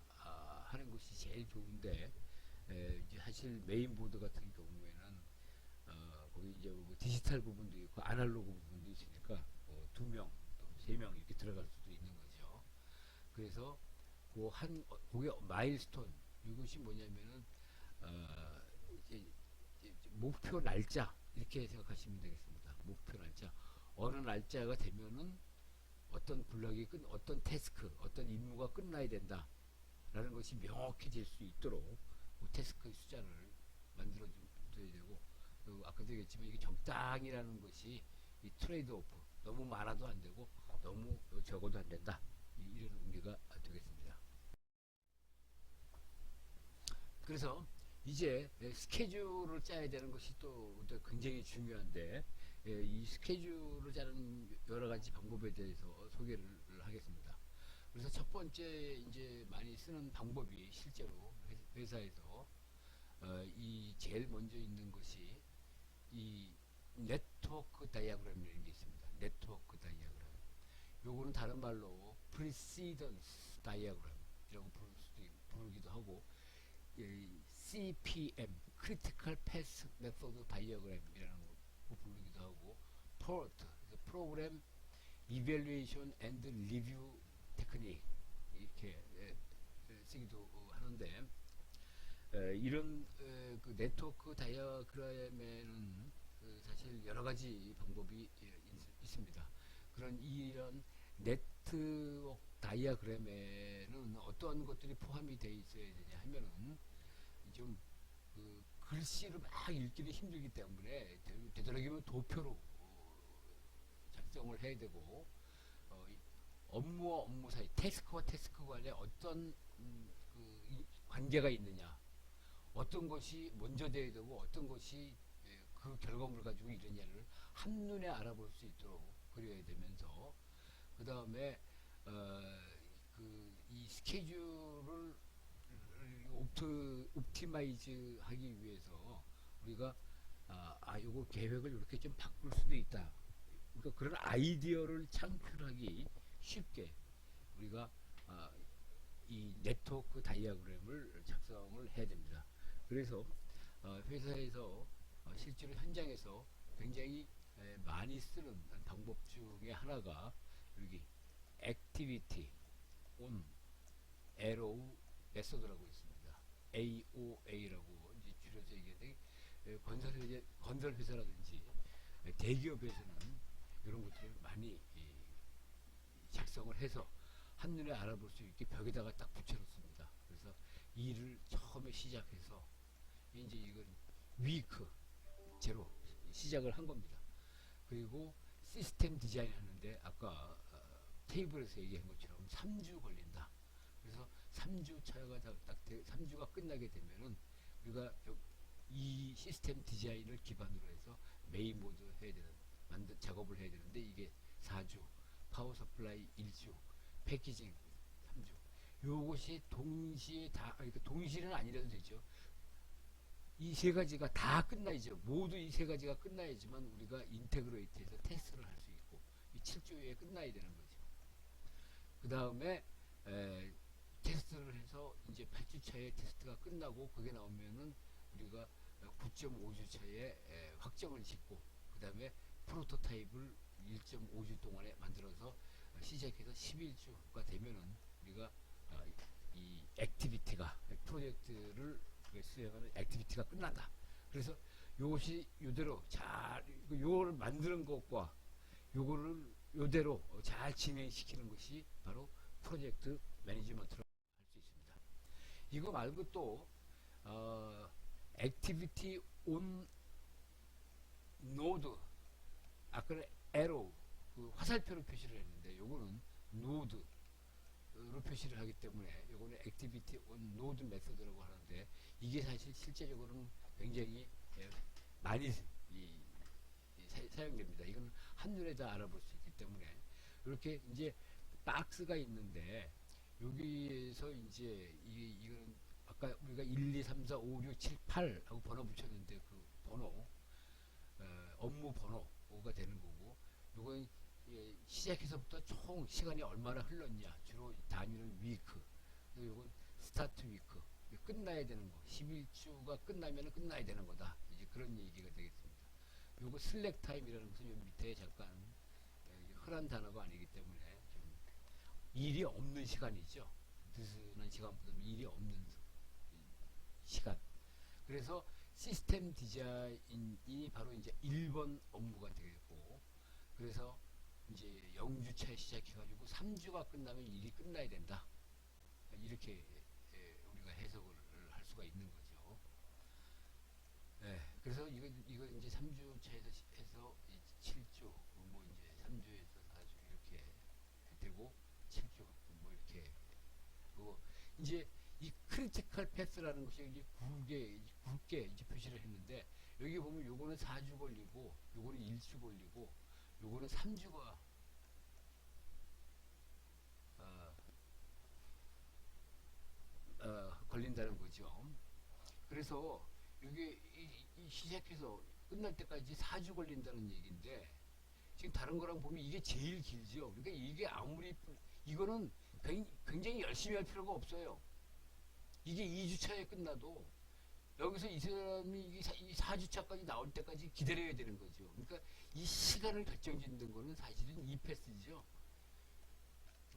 하는 것이 제일 좋은데, 이제 사실 메인보드 같은 경우에는 거기 이제 뭐 디지털 부분도 있고 아날로그 부분도 있으니까 2명 또 3명 이렇게 들어갈 수도 있는 거죠. 그래서 그게 마일스톤, 이것이 뭐냐면은 이제 목표 날짜 이렇게 생각하시면 되겠습니다. 목표 날짜. 어느 날짜가 되면은 어떤 블럭이 어떤 태스크, 어떤 임무가 끝나야 된다라는 것이 명확해질 수 있도록 그 태스크의 숫자를 만들어 줘야 되고, 아까도 얘기했지만 이게 적당이라는 것이 이 트레이드 오프, 너무 많아도 안 되고 너무 적어도 안 된다, 이런 의미가 되겠습니다. 그래서 이제 스케줄을 짜야 되는 것이 또 굉장히 중요한데, 이 스케줄을 짜는 여러 가지 방법에 대해서 소개를 하겠습니다. 그래서 첫 번째 이제 많이 쓰는 방법이 실제로 회사에서 이 제일 먼저 있는 것이 이 네트워크 다이어그램이라는 게 있습니다. 네트워크 다이어그램. 요거는 다른 말로 프리시던스 다이어그램이라고 부르기도 하고, CPM, Critical Path Method Diagram이라는 거 부르기도 하고, PERT, Program Evaluation and Review Technique, 이렇게 쓰기도 하는데, 이런 그 네트워크 다이어그램에는 사실 여러 가지 방법이 있습니다. 이런 네트워크 다이어그램에는 어떠한 것들이 포함이 되어 있어야 되냐 하면은, 좀 글씨를 막 읽기는 힘들기 때문에 되도록이면 도표로 작성을 해야 되고, 업무와 업무 사이, 태스크와 태스크 간에 어떤 관계가 있느냐, 어떤 것이 먼저 돼야 되고 어떤 것이 그 결과물을 가지고 이러냐를 한눈에 알아볼 수 있도록 그려야 되면서, 그 다음에 이 스케줄을 옵티마이즈 하기 위해서 우리가 요거 계획을 이렇게 좀 바꿀 수도 있다. 그러니까 그런 아이디어를 창출하기 쉽게 우리가 이 네트워크 다이어그램을 작성을 해야 됩니다. 그래서 회사에서 실제로 현장에서 굉장히 많이 쓰는 방법 중에 하나가 여기 액티비티 온 에로우 메소드라고 있습니다. AOA라고 이제 줄여서 얘기하는데, 건설 회사라든지 대기업에서는 이런 것들을 많이 작성을 해서 한눈에 알아볼 수 있게 벽에다가 딱 붙여놓습니다. 그래서 일을 처음에 시작해서 이제 이건 위크 제로 시작을 한 겁니다. 그리고 시스템 디자인 하는데 아까 테이블에서 얘기한 것처럼 3주 걸린다. 그래서 3주 차가 3주가 끝나게 되면은 우리가 이 시스템 디자인을 기반으로 해서 메인 모드 해야 되는 작업을 해야 되는데, 이게 4주, 파워 서플라이 1주, 패키징 3주. 요것이 동시에 그러니까 동시는 아니라도 되죠. 이 세 가지가 다 끝나야죠. 모두 이 세 가지가 끝나야지만 우리가 인테그레이트해서 테스트를 할 수 있고, 이 7주에 끝나야 되는 거죠. 그 다음에 테스트를 해서 이제 8주 차에 테스트가 끝나고 그게 나오면은 우리가 9.5주 차에 확정을 짓고, 그 다음에 프로토타입을 1.5주 동안에 만들어서 시작해서 11주가 되면은 우리가 이 액티비티가, 프로젝트를 수행하는 액티비티가 끝난다. 그래서 요것이 요대로 잘 요거를 만드는 것과 요거를 요대로 잘 진행시키는 것이 바로 프로젝트 매니지먼트라고 할 수 있습니다. 이거 말고 또 액티비티 온 노드, 아까 에로 그 화살표로 표시를 했는데 요거는 노드로 표시를 하기 때문에 요거는 액티비티 온 노드 메소드라고 하는데, 이게 사실 실제적으로는 굉장히 많이 사용됩니다. 이건 한눈에 다 알아볼 수 있기 때문에. 이렇게 이제 박스가 있는데 여기에서 이제 이거는 아까 우리가 1, 2, 3, 4, 5, 6, 7, 8 하고 번호 붙였는데 그 번호, 업무 번호가 되는 거고, 요건 시작해서부터 총 시간이 얼마나 흘렀냐, 주로 단위는 위크, 요건 스타트 위크, 끝나야 되는 거, 11주가 끝나면 끝나야 되는 거다, 이제 그런 얘기가 되겠습니다. 요거 슬랙 타임이라는 것은 요 밑에 잠깐 흔한 단어가 아니기 때문에 좀 일이 없는 시간이죠. 느슨한 시간보다 일이 없는 시간. 그래서 시스템 디자인이 바로 이제 1번 업무가 되겠고, 그래서 이제 0주차에 시작해가지고 3주가 끝나면 일이 끝나야 된다. 이렇게 우리가 해석을 할 수가 있는 거죠. 그래서 이거 이제 3주차에서 해서 7주, 뭐 이제 3주에서 4주 이렇게 되고 7주 뭐 이렇게. 그리고 이제 이 크리티컬 패스라는 것이 이제 굵게 이제 표시를 했는데, 여기 보면 요거는 4주 걸리고 요거는 1주 걸리고 요거는 3주가 걸린다는 거죠. 그래서 이게 이 시작해서 끝날 때까지 4주 걸린다는 얘기인데, 지금 다른 거랑 보면 이게 제일 길죠. 그러니까 이게 아무리 이거는 굉장히 열심히 할 필요가 없어요. 이게 2주차에 끝나도 여기서 이 사람이 이 4주차까지 나올 때까지 기다려야 되는 거죠. 그러니까 이 시간을 결정짓는 거는 사실은 이 패스죠.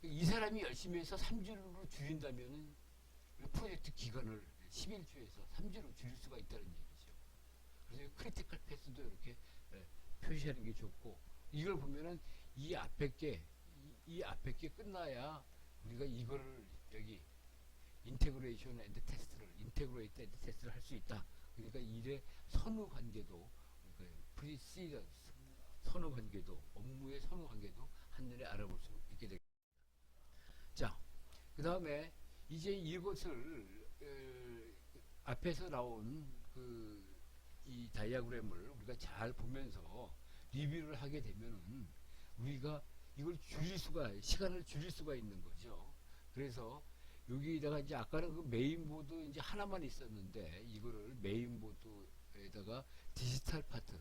이 사람이 열심히 해서 3주로 줄인다면은 프로젝트 기간을 11주에서 3주로 줄일 수가 있다는 얘기죠. 그래서 크리티컬 패스도 이렇게 표시하는 게 좋고, 이걸 보면은 이 앞에 게 끝나야 우리가 이거를 여기 인테그레이션 앤드 테스트를 할 수 있다. 그러니까 일의 선후 관계도, 그러니까 프리시던스 선후 관계도, 업무의 선후 관계도 한눈에 알아볼 수 있게 되겠습니다. 자, 그 다음에 이제 이것을 앞에서 나온 이 다이어그램을 우리가 잘 보면서 리뷰를 하게 되면은 우리가 이걸 시간을 줄일 수가 있는 거죠. 그래서 여기다가 이제 아까는 그 메인보드 이제 하나만 있었는데, 이거를 메인보드에다가 디지털 파트,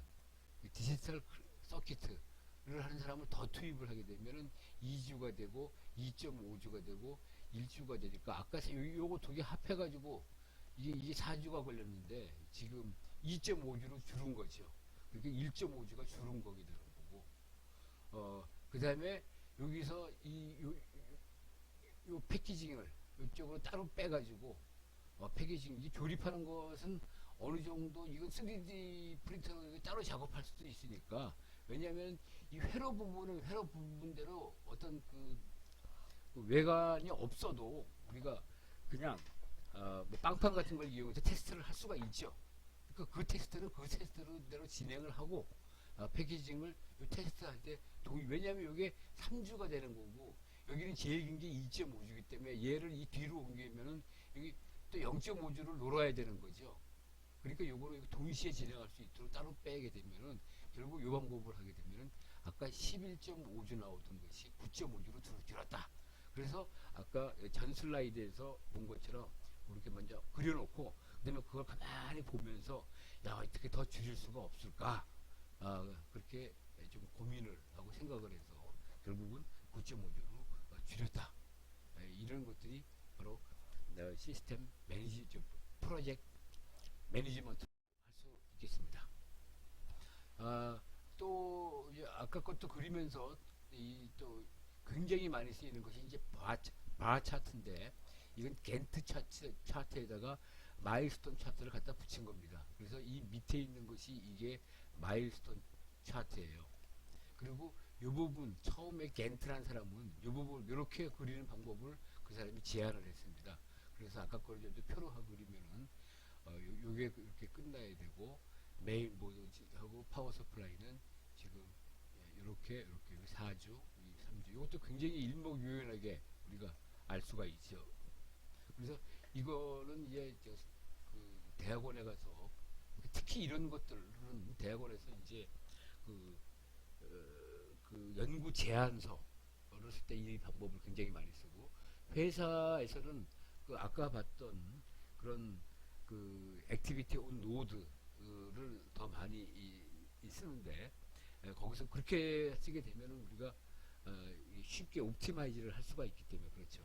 디지털 서키트를 하는 사람을 더 투입을 하게 되면은 2주가 되고 2.5주가 되고 1주가 되니까, 아까 요거 두 개 합해가지고 이게 4주가 걸렸는데 지금 2.5주로 줄은 거죠. 그러니까 1.5주가 줄은 거게 되는 거고, 그 다음에 여기서 요 패키징을 이쪽으로 따로 빼가지고, 패키징, 이 조립하는 것은 어느 정도, 이건 3D 프린터로 따로 작업할 수도 있으니까, 왜냐하면 이 회로 부분대로 어떤 그 외관이 없어도 우리가 그냥 뭐 빵판 같은 걸 이용해서 테스트를 할 수가 있죠. 그러니까 그 테스트대로 진행을 하고, 패키징을 테스트할 때 왜냐하면 이게 3주가 되는 거고, 여기는 제일 긴 게 2.5주기 때문에 얘를 이 뒤로 옮기면은 여기 또 0.5주를 놀아야 되는 거죠. 그러니까 요거를 동시에 진행할 수 있도록 따로 빼게 되면은, 결국 요 방법을 하게 되면은 아까 11.5주 나오던 것이 9.5주로 줄었다. 그래서 아까 전 슬라이드에서 본 것처럼 이렇게 먼저 그려놓고, 그다음에 그걸 가만히 보면서 야, 어떻게 더 줄일 수가 없을까, 그렇게 좀 고민을 하고 생각을 해서 결국은 9.5주로 줄였다. 이런 것들이 바로 시스템 프로젝트 매니지먼트 할 수 있겠습니다. 또 아까 것도 그리면서 또 굉장히 많이 쓰이는 것이 이제 바 차트인데, 이건 겐트 차트에다가 마일스톤 차트를 갖다 붙인 겁니다. 그래서 이 밑에 있는 것이 이게 마일스톤 차트예요. 그리고 이 부분 처음에 겐트라는 사람은 이 부분 이렇게 그리는 방법을 그 사람이 제안을 했습니다. 그래서 아까 걸 표로 하고 그리면은 요게 이렇게 끝나야 되고, 메인보드하고 파워 서플라이는 지금 이렇게 4주, 3주, 이것도 굉장히 일목요연하게 우리가 알 수가 있죠. 그래서 이거는 이제 그 대학원에 가서, 특히 이런 것들은 대학원에서 이제 그 연구 제안서를 쓸 때 이 방법을 굉장히 많이 쓰고, 회사에서는 그 아까 봤던 그런 그 액티비티 온 노드를 더 많이 쓰는데, 거기서 그렇게 쓰게 되면은 우리가 쉽게 옵티마이즈를 할 수가 있기 때문에 그렇죠.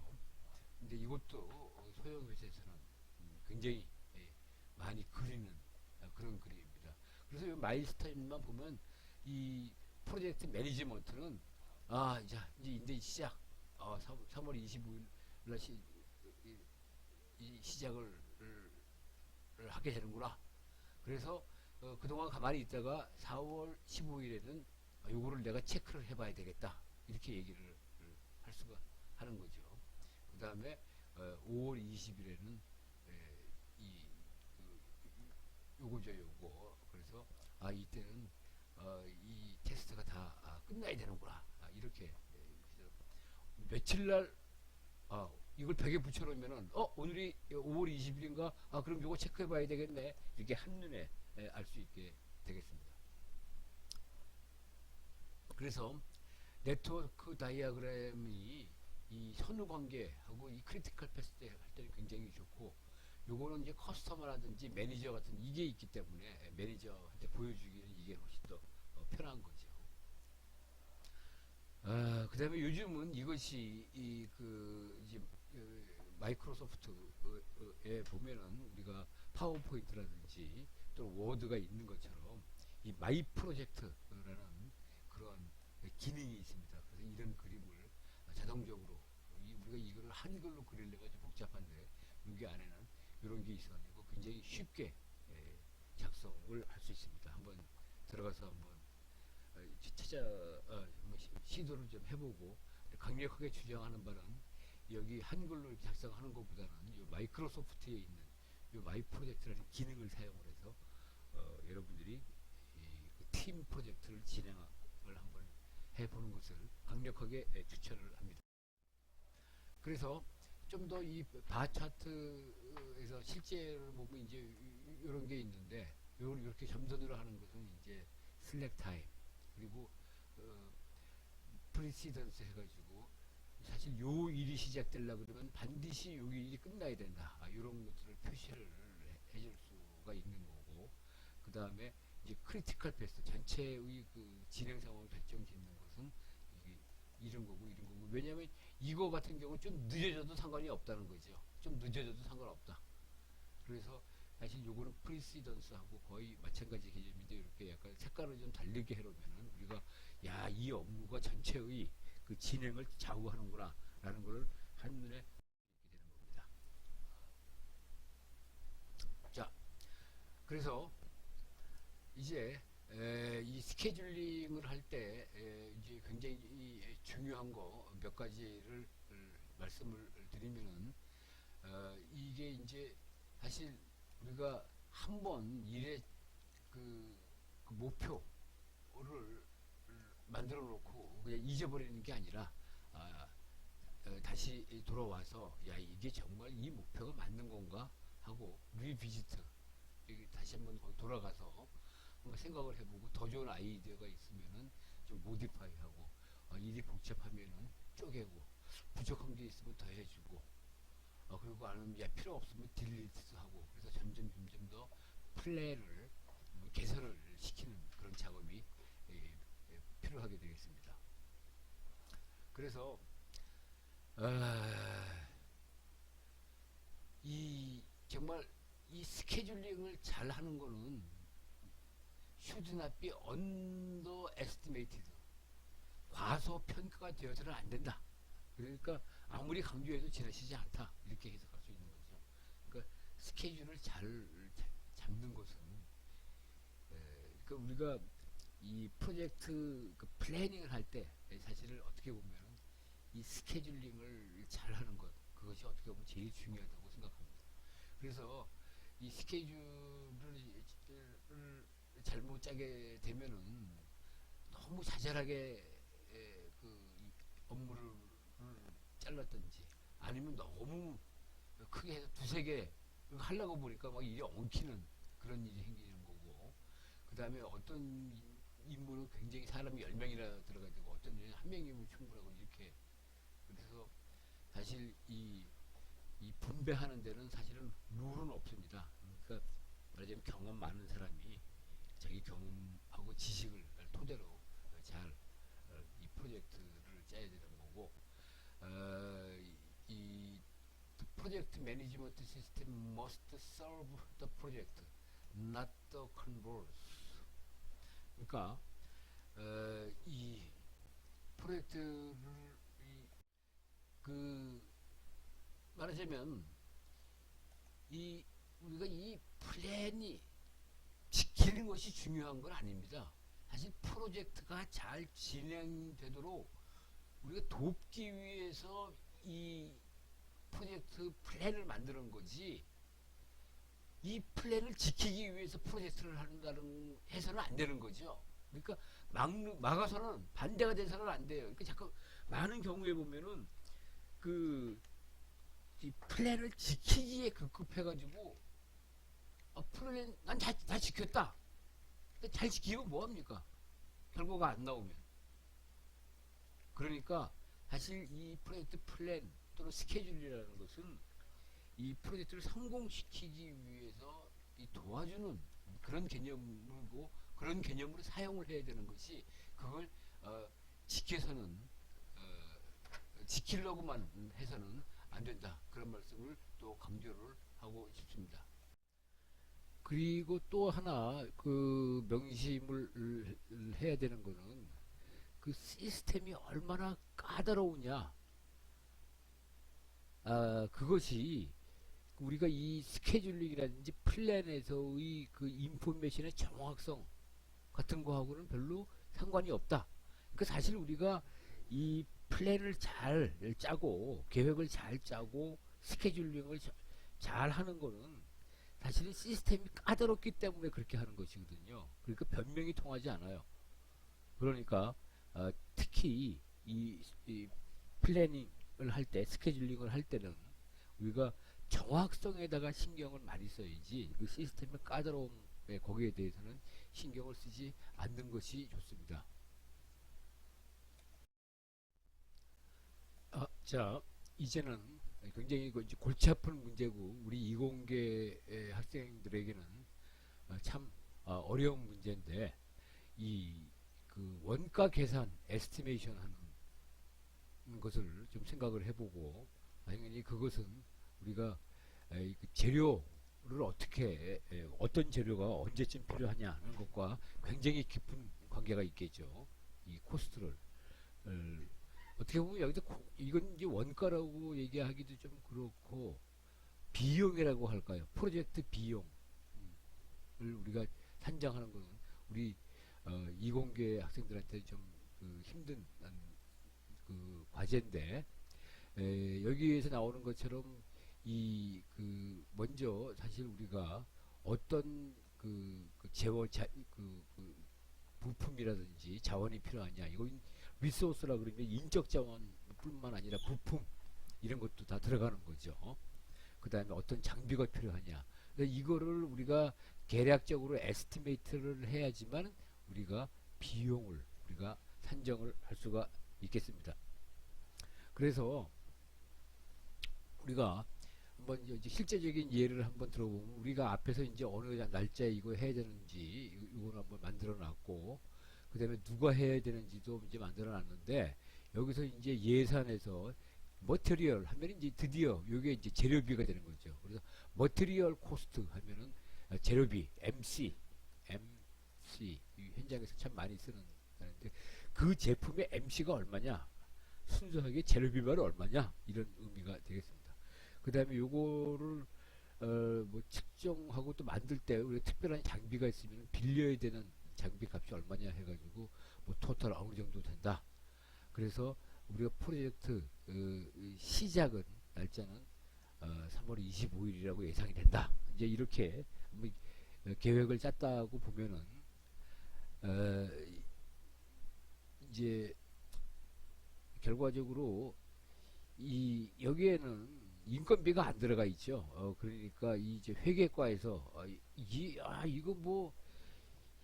근데 이것도 소형 회사에서는 굉장히 많이 그리는 그런 그림입니다. 그래서 이 마일스타인만 보면 이 프로젝트 매니지먼트는 이제 시작, 3월 25일 날 시작을 하게 되는구나. 그래서 그동안 가만히 있다가 4월 15일에는 요거를 내가 체크를 해봐야 되겠다. 이렇게 얘기를 할 수가 하는 거죠. 그 다음에 5월 20일에는 이 요거죠, 요거. 그래서 이때는 이 테스트가 다 끝나야 되는구나. 이렇게 그래서 며칠 날 이걸 벽에 붙여놓으면은 오늘이 5월 20일인가? 그럼 요거 체크해봐야 되겠네. 이렇게 한눈에 알 수 있게 되겠습니다. 그래서 네트워크 다이어그램이 이 선후 관계하고 이 크리티컬 패스 할 때는 굉장히 좋고, 요거는 이제 커스터머라든지 매니저 같은 이게 있기 때문에 매니저한테 보여주기는 이게 훨씬 더 편한 거죠. 그 다음에 요즘은 이것이 이제 마이크로소프트에 보면은 우리가 파워포인트라든지 또 워드가 있는 것처럼 이 마이 프로젝트라는 그런 기능이 있습니다. 그래서 이런 그림을 자동적으로 우리가 이거를 한글로 그리려고 좀 복잡한데 여기 안에는 이런 게 있어가지고 굉장히 쉽게 작성을 할 수 있습니다. 한번 들어가서 한번 시도를 좀 해보고, 강력하게 주장하는 바는 여기 한글로 작성하는 것보다는 이 마이크로소프트에 있는 이 마이 프로젝트라는 기능을 사용을 해서 여러분들이 팀 프로젝트를 진행을 한번 해보는 것을 강력하게 추천을 합니다. 그래서 좀 더 이 바 차트에서 실제로 보면 이제 이런 게 있는데, 이렇게 점선으로 하는 것은 이제 슬랙 타임, 그리고 프리시던스 해가지고 사실 요 일이 시작되려고 그러면 반드시 요 일이 끝나야 된다. 이런 것들을 표시를 해줄 수가 있는 거고, 그 다음에 이제 크리티컬 패스 전체의 그 진행 상황을 결정짓는 것은 이런 거고 이런 거고. 왜냐하면 이거 같은 경우 좀 늦어져도 상관이 없다는 거죠. 좀 늦어져도 상관없다. 그래서 사실 요거는 프리시던스하고 거의 마찬가지 개념인데, 이렇게 약간 색깔을 좀 다르게 해놓으면은 우리가 이 업무가 전체의 그 진행을 좌우하는구나 라는 것을 한눈에 읽게 되는 겁니다. 자, 그래서 이제 이 스케줄링을 할 때 이제 굉장히 중요한 거 몇 가지를 말씀을 드리면은, 이게 이제 사실 우리가 한번 일의 그 목표를 만들어 놓고 그냥 잊어버리는 게 아니라 다시 돌아와서 이게 정말 이 목표가 맞는 건가 하고 리비지트, 다시 한번 거기 돌아가서 한번 생각을 해보고, 더 좋은 아이디어가 있으면은 좀 모디파이하고, 일이 복잡하면은 쪼개고, 부족한 게 있으면 더 해주고, 그리고 아니면 필요 없으면 딜리트 하고, 그래서 점점 더 플레이를 개선을 시키는 그런 작업이 필요하게 되겠습니다. 그래서 이 정말 이 스케줄링을 잘 하는 거는 should not be underestimated, 과소평가가 되어서는 안 된다. 그러니까 아무리 강조해도 지나치지 않다, 이렇게 해석할 수 있는 거죠. 그러니까 스케줄을 잘 잡는 것은 그러니까 우리가 이 프로젝트 그 플래닝을 할 때 사실은 어떻게 보면 이 스케줄링을 잘 하는 것, 그것이 어떻게 보면 제일 중요하다고 생각합니다. 그래서 이 스케줄을 잘못 짜게 되면은 너무 자잘하게 그 업무를 잘랐든지, 아니면 너무 크게 해서 두세 개 하려고 보니까 막 일이 엉키는 그런 일이 생기는 거고, 그 다음에 어떤 임무는 굉장히 사람이 10명이나 들어가야 되고, 어떤 일은 한 명이면 충분하고, 이렇게. 그래서 사실 이 분배하는 데는 사실은 룰은 없습니다. 그러니까 말하자면 경험 많은 사람이 자기 경험하고 지식을 토대로 잘 이 프로젝트를 짜야 되는 거고, 이 프로젝트 매니지먼트 시스템 must serve the project, not the converse. 그러니까 이 프로젝트를 그 말하자면 우리가 이 플랜이 지키는 것이 중요한 건 아닙니다. 사실 프로젝트가 잘 진행되도록 우리가 돕기 위해서 이 프로젝트 플랜을 만드는 거지, 이 플랜을 지키기 위해서 프로젝트를 한다는 해서는 안 되는 거죠. 그러니까 막아서는, 반대가 돼서는 안 돼요. 그러니까 자꾸 많은 경우에 보면은 이 플랜을 지키기에 급급해가지고 플랜 난 다 지켰다. 근데 잘 지키면 뭐합니까? 결과가 안 나오면. 그러니까 사실 이 프로젝트 플랜 또는 스케줄이라는 것은 이 프로젝트를 성공시키기 위해서 이 도와주는 그런 개념이고, 그런 개념으로 사용을 해야 되는 것이, 그걸 지켜서는 지키려고만 해서는 안 된다, 그런 말씀을 또 강조를 하고 싶습니다. 그리고 또 하나 명심을 해야 되는 거는 그 시스템이 얼마나 까다로우냐, 그것이 우리가 이 스케줄링이라든지 플랜에서의 그 인포메이션의 정확성 같은 거하고는 별로 상관이 없다. 그러니까 사실 우리가 이 플랜을 잘 짜고 계획을 잘 짜고 스케줄링을 잘 하는 거는 사실은 시스템이 까다롭기 때문에 그렇게 하는 것이거든요. 그러니까 변명이 통하지 않아요. 그러니까 특히 이 플래닝을 할 때, 스케줄링을 할 때는 우리가 정확성에다가 신경을 많이 써야지, 그 시스템의 까다로움에 거기에 대해서는 신경을 쓰지 않는 것이 좋습니다. 자, 이제는 굉장히 이제 골치 아픈 문제고 우리 이공계 학생들에게는 참 어려운 문제인데, 이 그 원가 계산 에스티메이션 하는 것을 좀 생각을 해보고, 당연히 그것은 우리가 그 재료를 어떻게, 어떤 재료가 언제쯤 필요하냐 하는 것과 굉장히 깊은 관계가 있겠죠. 이 코스트를 어떻게 보면 여기서 이건 이제 원가라고 얘기하기도 좀 그렇고, 비용이라고 할까요? 프로젝트 비용을 우리가 산정하는 것은 우리 이공계 학생들한테 좀 힘든 과제인데, 여기에서 나오는 것처럼 먼저 사실 우리가 어떤 부품이라든지 자원이 필요하냐, 이건 리소스라 그러면 인적 자원뿐만 아니라 부품 이런 것도 다 들어가는 거죠. 그 다음에 어떤 장비가 필요하냐, 이거를 우리가 계략적으로 에스티메이트를 해야지만 우리가 비용을 우리가 산정을 할 수가 있겠습니다. 그래서 우리가 한번 이제 실제적인 예를 한번 들어보면, 우리가 앞에서 이제 어느 날짜에 이거 해야 되는지 이거는 한번 만들어 놨고, 그 다음에 누가 해야 되는지도 이제 만들어 놨는데, 여기서 이제 예산에서 머티리얼 하면 이제 드디어 이게 이제 재료비가 되는 거죠. 그래서 머티리얼 코스트 하면은 재료비 MC 현장에서 참 많이 쓰는 단어인데, 그 제품의 MC가 얼마냐, 순수하게 재료비만 얼마냐, 이런 의미가 되겠습니다. 그 다음에 요거를 뭐 측정하고 또 만들 때 우리가 특별한 장비가 있으면 빌려야 되는 장비 값이 얼마냐 해가지고 뭐 토탈 어느 정도 된다. 그래서 우리가 프로젝트 시작은 날짜는 3월 25일이라고 예상이 된다. 이제 이렇게 뭐 계획을 짰다고 보면은 이제 결과적으로 여기에는 인건비가 안 들어가 있죠. 그러니까 이제 회계과에서 이거 뭐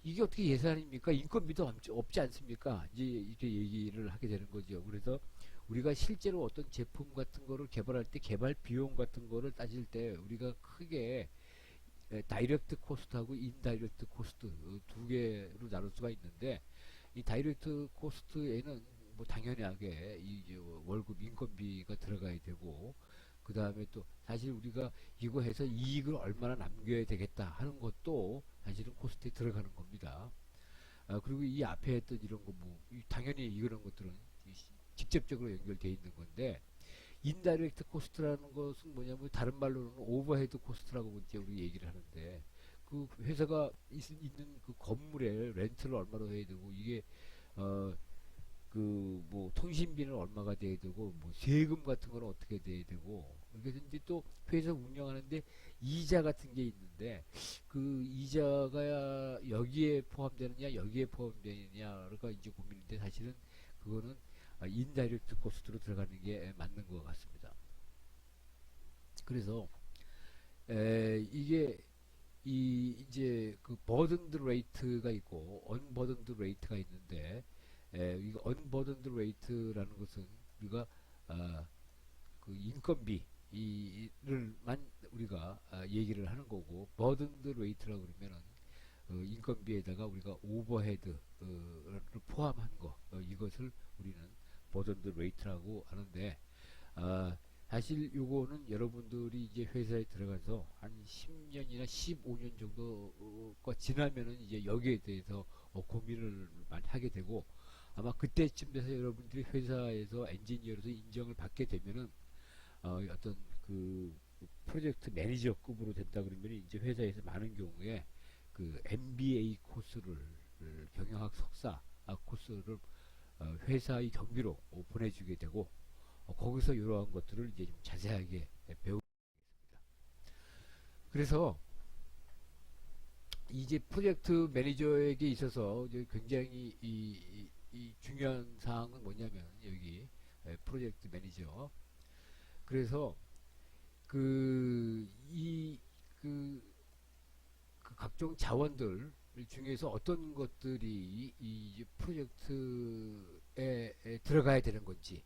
이게 어떻게 예산입니까? 인건비도 없지 않습니까? 이제 이렇게 얘기를 하게 되는 거죠. 그래서 우리가 실제로 어떤 제품 같은 거를 개발할 때 개발 비용 같은 거를 따질 때 우리가 크게 다이렉트 코스트하고 인다이렉트 코스트 두 개로 나눌 수가 있는데, 이 다이렉트 코스트에는 뭐 당연하게 이 월급 인건비가 들어가야 되고, 그 다음에 또 사실 우리가 이거 해서 이익을 얼마나 남겨야 되겠다 하는 것도 사실은 코스트에 들어가는 겁니다. 그리고 이 앞에 했던 이런 거 뭐 당연히 이런 것들은 직접적으로 연결되어 있는 건데, 인다이렉트 코스트라는 것은 뭐냐면 다른 말로는 오버헤드 코스트라고 이제 우리 얘기를 하는데 그 회사가 있는 그 건물에 렌트를 얼마로 해야 되고 이게 어 그 뭐 통신비는 얼마가 돼야 되고 뭐 세금 같은 거는 어떻게 돼야 되고 그래서 이제 또 회사 운영하는데 이자 같은 게 있는데 그 이자가 여기에 포함되느냐 여기에 포함되느냐가 이제 고민인데 사실은 그거는 인다이렉트 코스트로 들어가는 게 맞는 것 같습니다. 그래서 이게 이제 그 버든드 레이트가 있고 언버든드 레이트가 있는데 이거 언버든드 레이트라는 것은 우리가 아, 그 인건비를만 우리가 얘기를 하는 거고 버든드 레이트라고 그러면은 인건비에다가 우리가 오버헤드를 포함한 거 이것을 우리는 버든드 레이트라고 하는데 아, 사실 요거는 여러분들이 이제 회사에 들어가서 한 10년이나 15년 정도가 지나면은 이제 여기에 대해서 고민을 많이 하게 되고 아마 그때쯤 돼서 여러분들이 회사에서 엔지니어로서 인정을 받게 되면은 어떤 그 프로젝트 매니저급으로 된다 그러면 이제 회사에서 많은 경우에 그 MBA 코스를 경영학 석사 코스를 회사의 경비로 보내주게 되고 거기서 이러한 것들을 이제 좀 자세하게 배우겠습니다. 그래서 이제 프로젝트 매니저에게 있어서 이제 굉장히 이 중요한 사항은 뭐냐면 여기 프로젝트 매니저 그래서 그 이 그 그 각종 자원들 중에서 어떤 것들이 이 프로젝트에 들어가야 되는 건지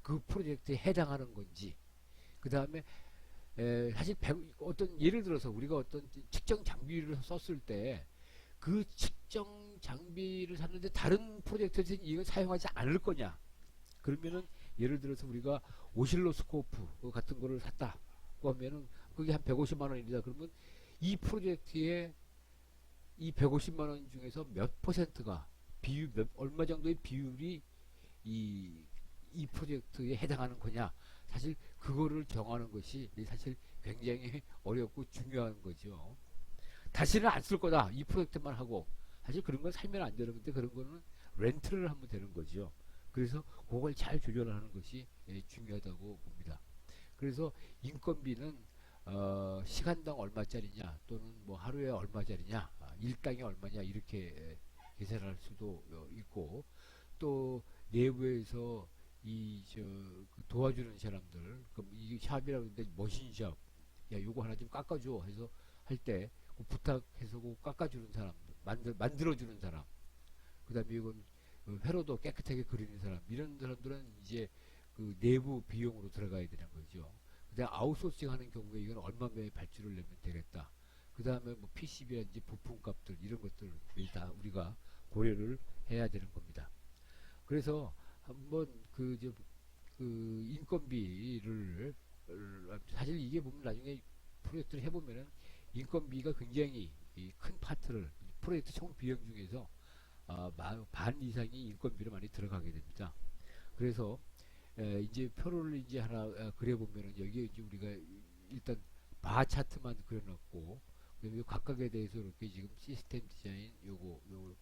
그 프로젝트에 해당하는 건지 그 다음에 사실 어떤 예를 들어서 우리가 어떤 측정 장비를 썼을 때 그 측정 장비를 샀는데 다른 프로젝트에서 이걸 사용하지 않을 거냐 그러면은 예를 들어서 우리가 오실로스코프 같은 거를 샀다고 하면은 그게 한 150만 원입니다. 그러면 이 프로젝트에 이 150만 원 중에서 몇 퍼센트가 얼마 정도의 비율이 이, 이 프로젝트에 해당하는 거냐 사실 그거를 정하는 것이 사실 굉장히 어렵고 중요한 거죠. 다시는 안 쓸 거다 이 프로젝트만 하고 사실 그런 건 살면 안 되는 건데 그런 거는 렌트를 하면 되는 거죠. 그래서 그걸 잘 조절하는 것이 중요하다고 봅니다. 그래서 인건비는 시간당 얼마짜리냐 또는 뭐 하루에 얼마짜리냐 일당이 얼마냐 이렇게 계산할 수도 있고 또 내부에서 그 도와주는 사람들 그럼 이 샵이라고 하는데 머신샵 야 요거 하나 좀 깎아줘 해서 할 때 부탁해서 깎아주는 사람 만들어주는 사람 그 다음에 이건 회로도 깨끗하게 그리는 사람 이런 사람들은 이제 그 내부 비용으로 들어가야 되는 거죠. 그 다음에 아웃소싱 하는 경우에 이건 얼마에 발주를 내면 되겠다. 그 다음에 뭐 PCB라든지 부품값들 이런 것들을 다 우리가 고려를 해야 되는 겁니다. 그래서 한번 그 인건비를 사실 이게 보면 나중에 프로젝트를 해보면은 인건비가 굉장히 큰 파트를 프로젝트 총 비용 중에서 반 이상이 인건비로 많이 들어가게 됩니다. 그래서 이제 표를 이제 하나 그려보면은 여기에 이제 우리가 일단 바 차트만 그려놨고 그다음에 각각에 대해서 이렇게 지금 시스템 디자인 요거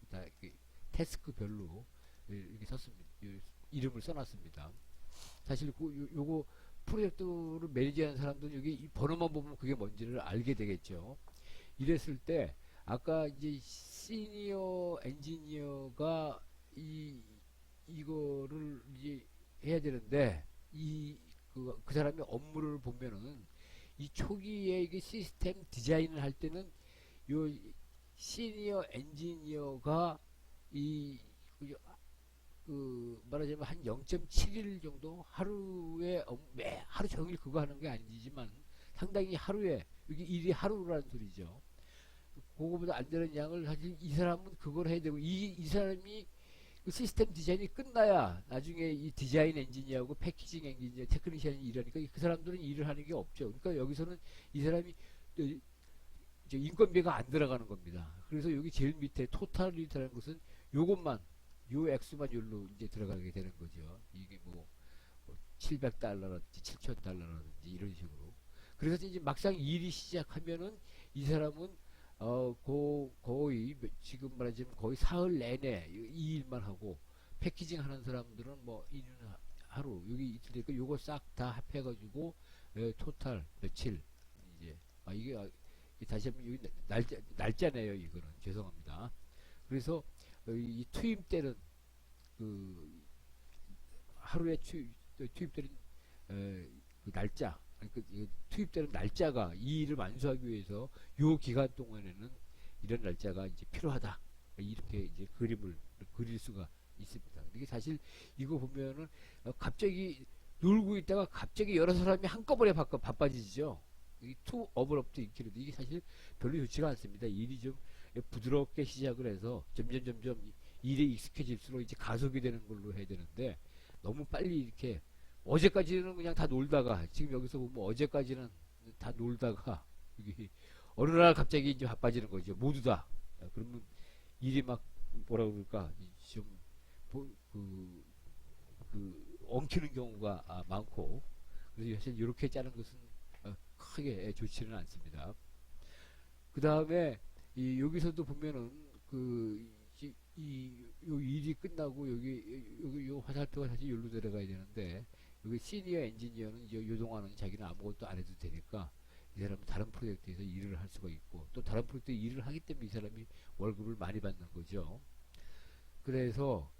다 이렇게 태스크별로 이렇게 썼습니다. 이름을 써놨습니다. 사실 요거 프로젝트를 매니지하는 사람들은 여기 이 번호만 보면 그게 뭔지를 알게 되겠죠. 이랬을 때 아까 이제 시니어 엔지니어가 이거를 이제 해야 되는데 그 사람의 업무를 보면은 이 초기에 이게 시스템 디자인을 할 때는 요 시니어 엔지니어가 이 말하자면 한 0.7일 정도 하루에 매 하루 종일 그거 하는 게 아니지만 상당히 하루에 여기 일이 하루라는 소리죠. 그거보다 안 되는 양을 사실 이 사람은 그걸 해야 되고 이 사람이 그 시스템 디자인이 끝나야 나중에 이 디자인 엔지니어하고 패키징 엔지니어 테크니션이 일하니까 그 사람들은 일을 하는 게 없죠. 그러니까 여기서는 이 사람이 인건비가 안 들어가는 겁니다. 그래서 여기 제일 밑에 토탈리티라는 것은 요것만 요 액수만 요로 이제 들어가게 되는 거죠. 이게 뭐 700달러라든지 7,000달러라든지 이런 식으로. 그래서 이제 막상 일이 시작하면은 이 사람은 거의 지금 말하자면 거의 사흘 내내 이 일만 하고, 패키징 하는 사람들은 뭐 이는 하루 여기 이틀 되니까 요거 싹 다 합해가지고 토탈 며칠 이제 이게 다시 한번 여기 날짜네요 이거는. 죄송합니다. 그래서 이 투입 때는 그 하루에 투입되는 그 날짜, 그 투입되는 날짜가 이 일을 완수하기 위해서 요 기간 동안에는 이런 날짜가 이제 필요하다, 이렇게 이제 그림을 그릴 수가 있습니다. 이게 사실 이거 보면은 갑자기 놀고 있다가 갑자기 여러 사람이 한꺼번에 바빠지죠. 이 투 어브럽트 인기로도 이게 사실 별로 좋지가 않습니다. 일이 좀 부드럽게 시작을 해서 점점 일에 익숙해질수록 이제 가속이 되는 걸로 해야 되는데, 너무 빨리 이렇게 어제까지는 그냥 다 놀다가, 지금 여기서 보면 어제까지는 다 놀다가 여기 어느 날 갑자기 이제 바빠지는 거죠. 모두 다. 그러면 일이 막 뭐라 그럴까 좀 그, 엉키는 경우가 많고, 그래서 사실 이렇게 짜는 것은 크게 좋지는 않습니다. 그 다음에 여기서도 보면은 요 일이 끝나고 여기 요 화살표가 사실 여기로 들어가야 되는데, 여기 시니어 엔지니어는 이제 요 동안은 자기는 아무것도 안 해도 되니까 이 사람은 다른 프로젝트에서 일을 할 수가 있고, 또 다른 프로젝트에 일을 하기 때문에 이 사람이 월급을 많이 받는 거죠. 그래서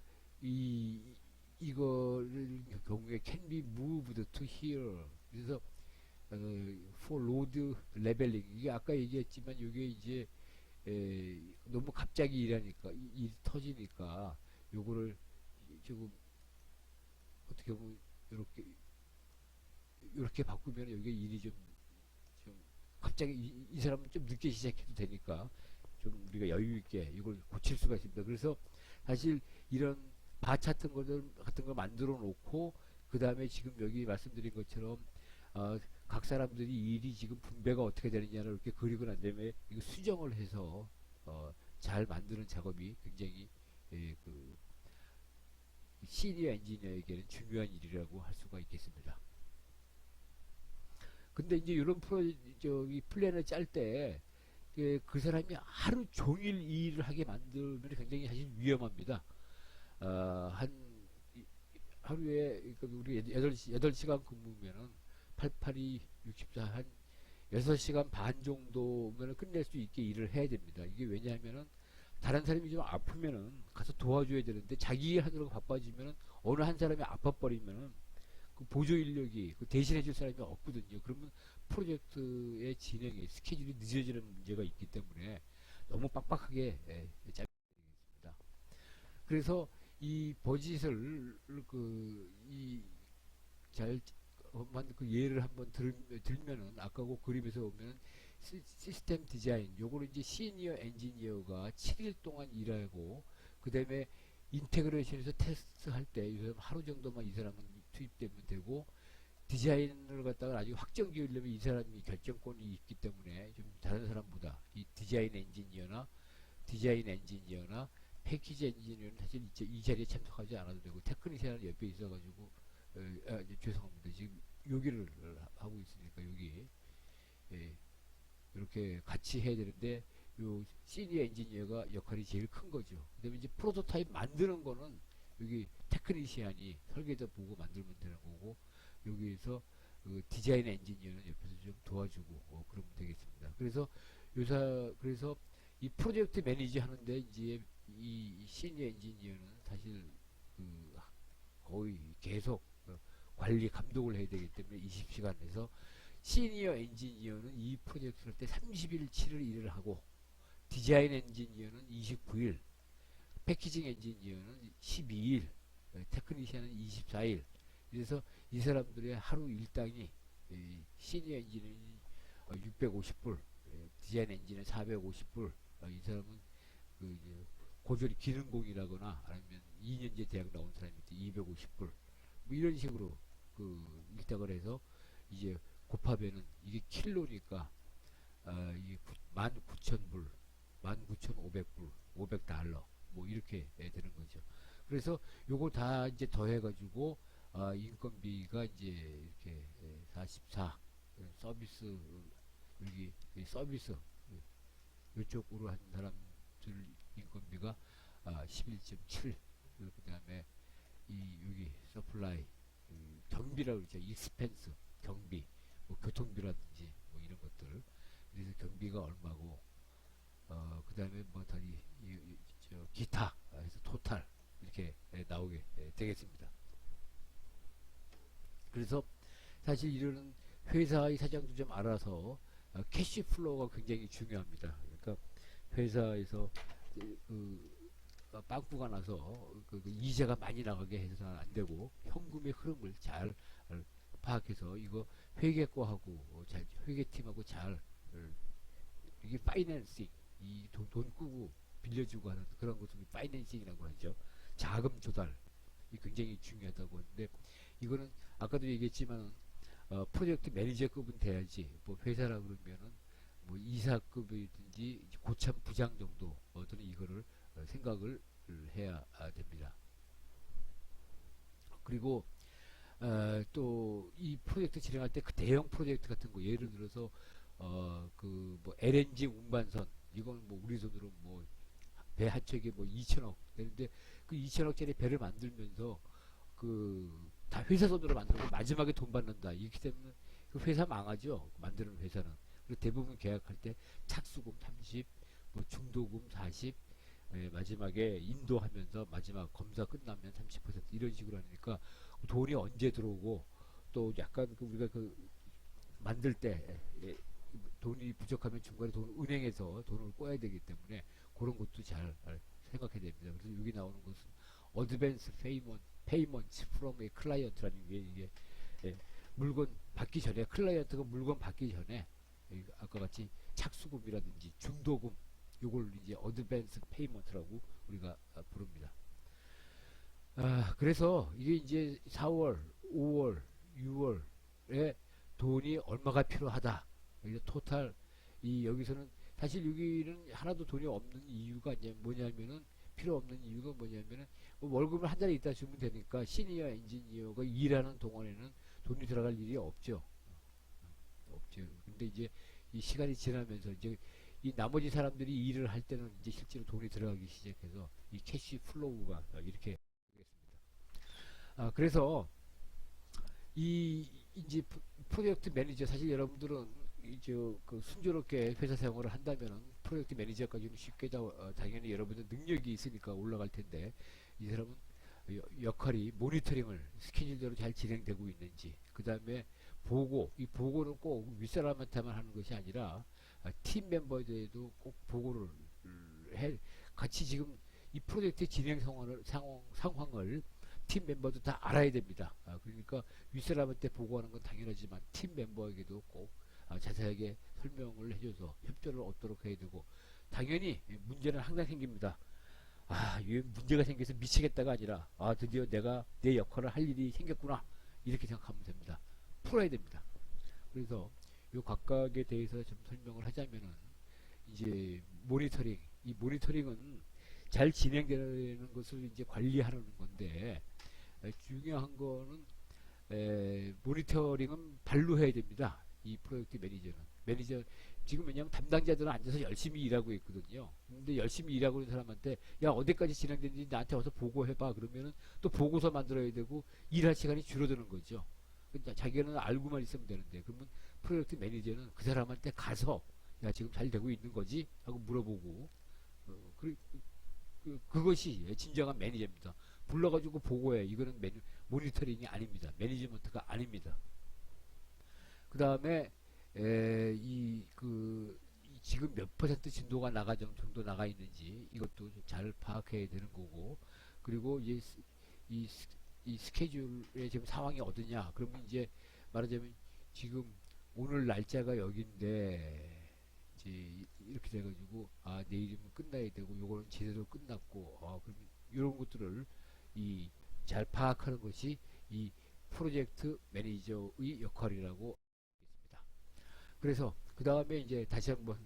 이거를 경우에 can be moved to here. 그래서 for load leveling, 이게 아까 얘기했지만 이게 이제 너무 갑자기 일하니까 일 터지니까 요거를 조금 어떻게 보면 이렇게 바꾸면 여기 일이 좀 갑자기 이 사람은 좀 늦게 시작해도 되니까 좀 우리가 여유 있게 이걸 고칠 수가 있습니다. 그래서 사실 이런 바 같은 걸 만들어 놓고, 그 다음에 지금 여기 말씀드린 것처럼 각 사람들이 일이 지금 분배가 어떻게 되느냐를 이렇게 그리고 난 다음에 이거 수정을 해서 잘 만드는 작업이 굉장히 그 시니어 엔지니어에게는 중요한 일이라고 할 수가 있겠습니다. 근데 이제 이런 저기 플랜을 짤 때 그 사람이 하루 종일 이 일을 하게 만들면 굉장히 사실 위험합니다. 한 하루에 그러니까 우리 8시간 근무면은 88이 64, 한 6시간 반 정도면 끝낼 수 있게 일을 해야 됩니다. 이게 왜냐하면은 다른 사람이 좀 아프면은 가서 도와줘야 되는데, 자기 일 하느라고 바빠지면은 어느 한 사람이 아파버리면은 그 보조 인력이 그 대신해줄 사람이 없거든요. 그러면 프로젝트의 진행에 스케줄이 늦어지는 문제가 있기 때문에 너무 빡빡하게 짜야 되겠습니다. 그래서 이 버짓을 잘 그 예를 한번 들면은 아까 그 그림에서 보면 시스템 디자인, 요거를 이제 시니어 엔지니어가 7일 동안 일하고, 그 다음에 인테그레이션에서 테스트 할 때 하루 정도만 이 사람은 투입되면 되고, 디자인을 갖다가 나중에 확정 지으려면 이 사람이 결정권이 있기 때문에 좀 다른 사람보다 이 디자인 엔지니어나 패키지 엔지니어는 사실 이 자리에 참석하지 않아도 되고, 테크니션은 옆에 있어가지고 죄송합니다. 지금 여기를 하고 있으니까 여기 이렇게 같이 해야 되는데, 요 시니어 엔지니어가 역할이 제일 큰 거죠. 그 다음에 이제 프로토타입 만드는 거는 여기 테크니시안이 설계도 보고 만들면 되는 거고, 여기에서 그 디자인 엔지니어는 옆에서 좀 도와주고 그러면 되겠습니다. 그래서 이 프로젝트 매니지 하는데 이제 이 시니어 엔지니어는 사실 그 거의 계속 관리 감독을 해야 되기 때문에 20시간에서, 시니어 엔지니어는 이 프로젝트 할 때 30일 일을 하고, 디자인 엔지니어는 29일, 패키징 엔지니어는 12일, 테크니션은 24일. 그래서 이 사람들의 하루 일당이 시니어 엔지니어는 650불, 디자인 엔지니어는 450불, 이 사람은 그 이제 고졸이 기능공이라거나 아니면 2년제 대학 나온 사람이 250불, 뭐 이런 식으로 그 일당을 해서 이제 곱하면은 이게 킬로니까 이게 19,000불, 19,500불, 500달러 뭐 이렇게 되는 거죠. 그래서 요거 다 이제 더해가지고 인건비가 이제 이렇게 44 서비스 여기 이 서비스 이쪽으로 하는 사람들 인건비가 11.7 그 다음에 이 여기 서플라이 경비라고 그러죠. 익스펜스 경비 뭐 교통비라든지 뭐 이런 것들 그래서 경비가 얼마고 그 다음에 뭐 다리 저 기타 해서 토탈 이렇게 나오게 되겠습니다. 그래서 사실 이런 회사의 사정도 좀 알아서 캐시 플로우가 굉장히 중요합니다. 그러니까 회사에서 빵꾸가 나서 그 이자가 많이 나가게 해서는 안 되고 현금의 흐름을 잘 파악해서 이거 회계과하고 잘 회계팀하고 잘 이게 파이낸싱 이 돈 꾸고 빌려주고 하는 그런 것을 파이낸싱이라고 하죠. 자금 조달이 굉장히 중요하다고 하는데 이거는 아까도 얘기했지만 프로젝트 매니저급은 돼야지 뭐 회사라 그러면은 뭐 이사급이든지 고참 부장 정도 들은 이거를 생각을 해야 됩니다. 그리고 또 이 프로젝트 진행할 때 그 대형 프로젝트 같은 거 예를 들어서 그 뭐 LNG 운반선 이건 뭐 우리 돈으로 뭐 배 한 척에 뭐 2천억 되는데 그 2천억짜리 배를 만들면서 그 다 회사 돈으로 만들고 마지막에 돈 받는다 이렇게 되면 그 회사 망하죠. 만드는 회사는. 그리고 대부분 계약할 때 착수금 30, 뭐 중도금 40, 마지막에 인도하면서 마지막 검사 끝나면 30% 이런 식으로 하니까 돈이 언제 들어오고 또 약간 그 우리가 그 만들 때 돈이 부족하면 중간에 은행에서 돈을 꿔야 되기 때문에 그런 것도 잘 생각해야 됩니다. 그래서 여기 나오는 것은 어드밴스 페이먼트 from a client라는 게 이게 물건 받기 전에 클라이언트가 물건 받기 전에 아까 같이 착수금이라든지 중도금 요걸 이제 어드밴스 페이먼트라고 우리가 부릅니다. 그래서 이게 이제 4월, 5월, 6월에 돈이 얼마가 필요하다. 이제 토탈 이 여기서는 사실 여기는 하나도 돈이 없는 이유가 이제 뭐냐면은 필요 없는 이유가 뭐냐면은 뭐 월급을 한 달에 있다 주면 되니까 시니어 엔지니어가 일하는 동안에는 돈이 들어갈 일이 없죠. 없죠. 근데 이제 이 시간이 지나면서 이제 이 나머지 사람들이 일을 할 때는 이제 실제로 돈이 들어가기 시작해서 이 캐시 플로우가 이렇게 되겠습니다. 그래서 이 이제 프로젝트 매니저 사실 여러분들은 이제 그 순조롭게 회사 생활을 한다면은 프로젝트 매니저까지는 쉽게 당연히 여러분들 능력이 있으니까 올라갈 텐데 이 사람은 역할이 모니터링을 스케줄대로 잘 진행되고 있는지 그 다음에 이 보고는 꼭 윗사람한테만 하는 것이 아니라 팀 멤버들에도 꼭 보고를 해 같이 지금 이 프로젝트 진행 상황을 팀 멤버도 다 알아야 됩니다. 그러니까 윗사람한테 보고하는 건 당연하지만 팀 멤버에게도 꼭 자세하게 설명을 해줘서 협조를 얻도록 해야 되고 당연히 문제는 항상 생깁니다. 이 문제가 생겨서 미치겠다가 아니라 드디어 내가 내 역할을 할 일이 생겼구나 이렇게 생각하면 됩니다. 풀어야 됩니다. 그래서 요 각각에 대해서 좀 설명을 하자면은 이제 이 모니터링은 잘 진행되는 것을 이제 관리하는 건데 중요한 거는 모니터링은 발로 해야 됩니다. 이 프로젝트 매니저 지금 왜냐하면 담당자들은 앉아서 열심히 일하고 있거든요. 근데 열심히 일하고 있는 사람한테 야 어디까지 진행됐는지 나한테 와서 보고해봐 그러면은 또 보고서 만들어야 되고 일할 시간이 줄어드는 거죠. 그러니까 자기는 알고만 있으면 되는데 그러면 프로젝트 매니저는 그 사람한테 가서 야 지금 잘 되고 있는 거지 하고 물어보고 그것이 진정한 매니저입니다. 불러가지고 보고해 이거는 모니터링이 아닙니다. 매니지먼트가 아닙니다. 그 다음에 지금 몇 퍼센트 진도가 정도 나가 있는지 이것도 잘 파악해야 되는 거고 그리고 이 스케줄의 지금 상황이 어떠냐 그러면 이제 말하자면 지금 오늘 날짜가 여기인데 이제 이렇게 돼가지고 내일이면 끝나야 되고 요거는 제대로 끝났고 그러면 이런 것들을 잘 파악하는 것이 이 프로젝트 매니저의 역할이라고 있습니다. 그래서 그 다음에 이제 다시 한번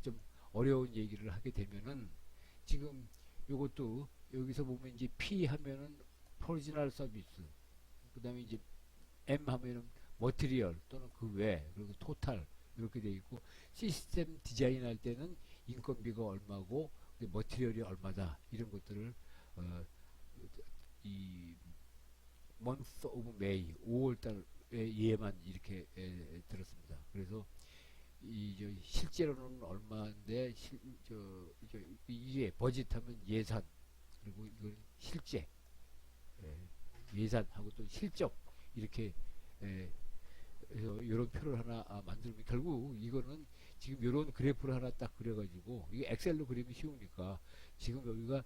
좀 어려운 얘기를 하게 되면은 지금 요것도 여기서 보면 이제 P 하면은 오리지널 서비스 그 다음에 이제 M 하면은 머티리얼 또는 그 외, 그리고 토탈 이렇게 돼 있고, 시스템 디자인 할 때는 인건비가 얼마고 머티리얼이 얼마다 이런 것들을 어, 이 month of May 5월달에 예만 이렇게 들었습니다. 그래서 실제로는 얼마인데 이게 버짓하면 예산, 그리고 이건 실제 예산하고 또 실적 이렇게 이런 표를 하나 만들면, 결국 이거는 지금 이런 그래프를 하나 딱 그려가지고, 이게 엑셀로 그리면 쉬우니까 지금 여기가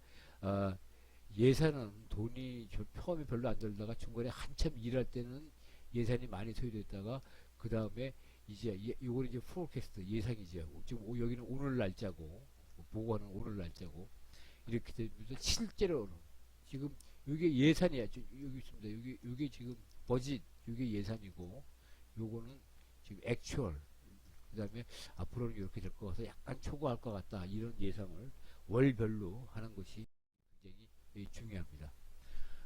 예산은 돈이 처음에 별로 안 들다가 중간에 한참 일할 때는 예산이 많이 소요됐다가 그 다음에 이제 요거는 이제 포캐스트 예상이죠. 지금 여기는 오늘 날짜고 보고하는 오늘 날짜고 이렇게 되면서 실제로는 지금 이게 예산이야. 여기 있습니다. 여기 지금 버짓 이게 예산이고 요거는 지금 액추얼, 그 다음에 앞으로는 이렇게 될 것 같아서 약간 초과할 것 같다 이런 예상을 월별로 하는 것이 굉장히 중요합니다.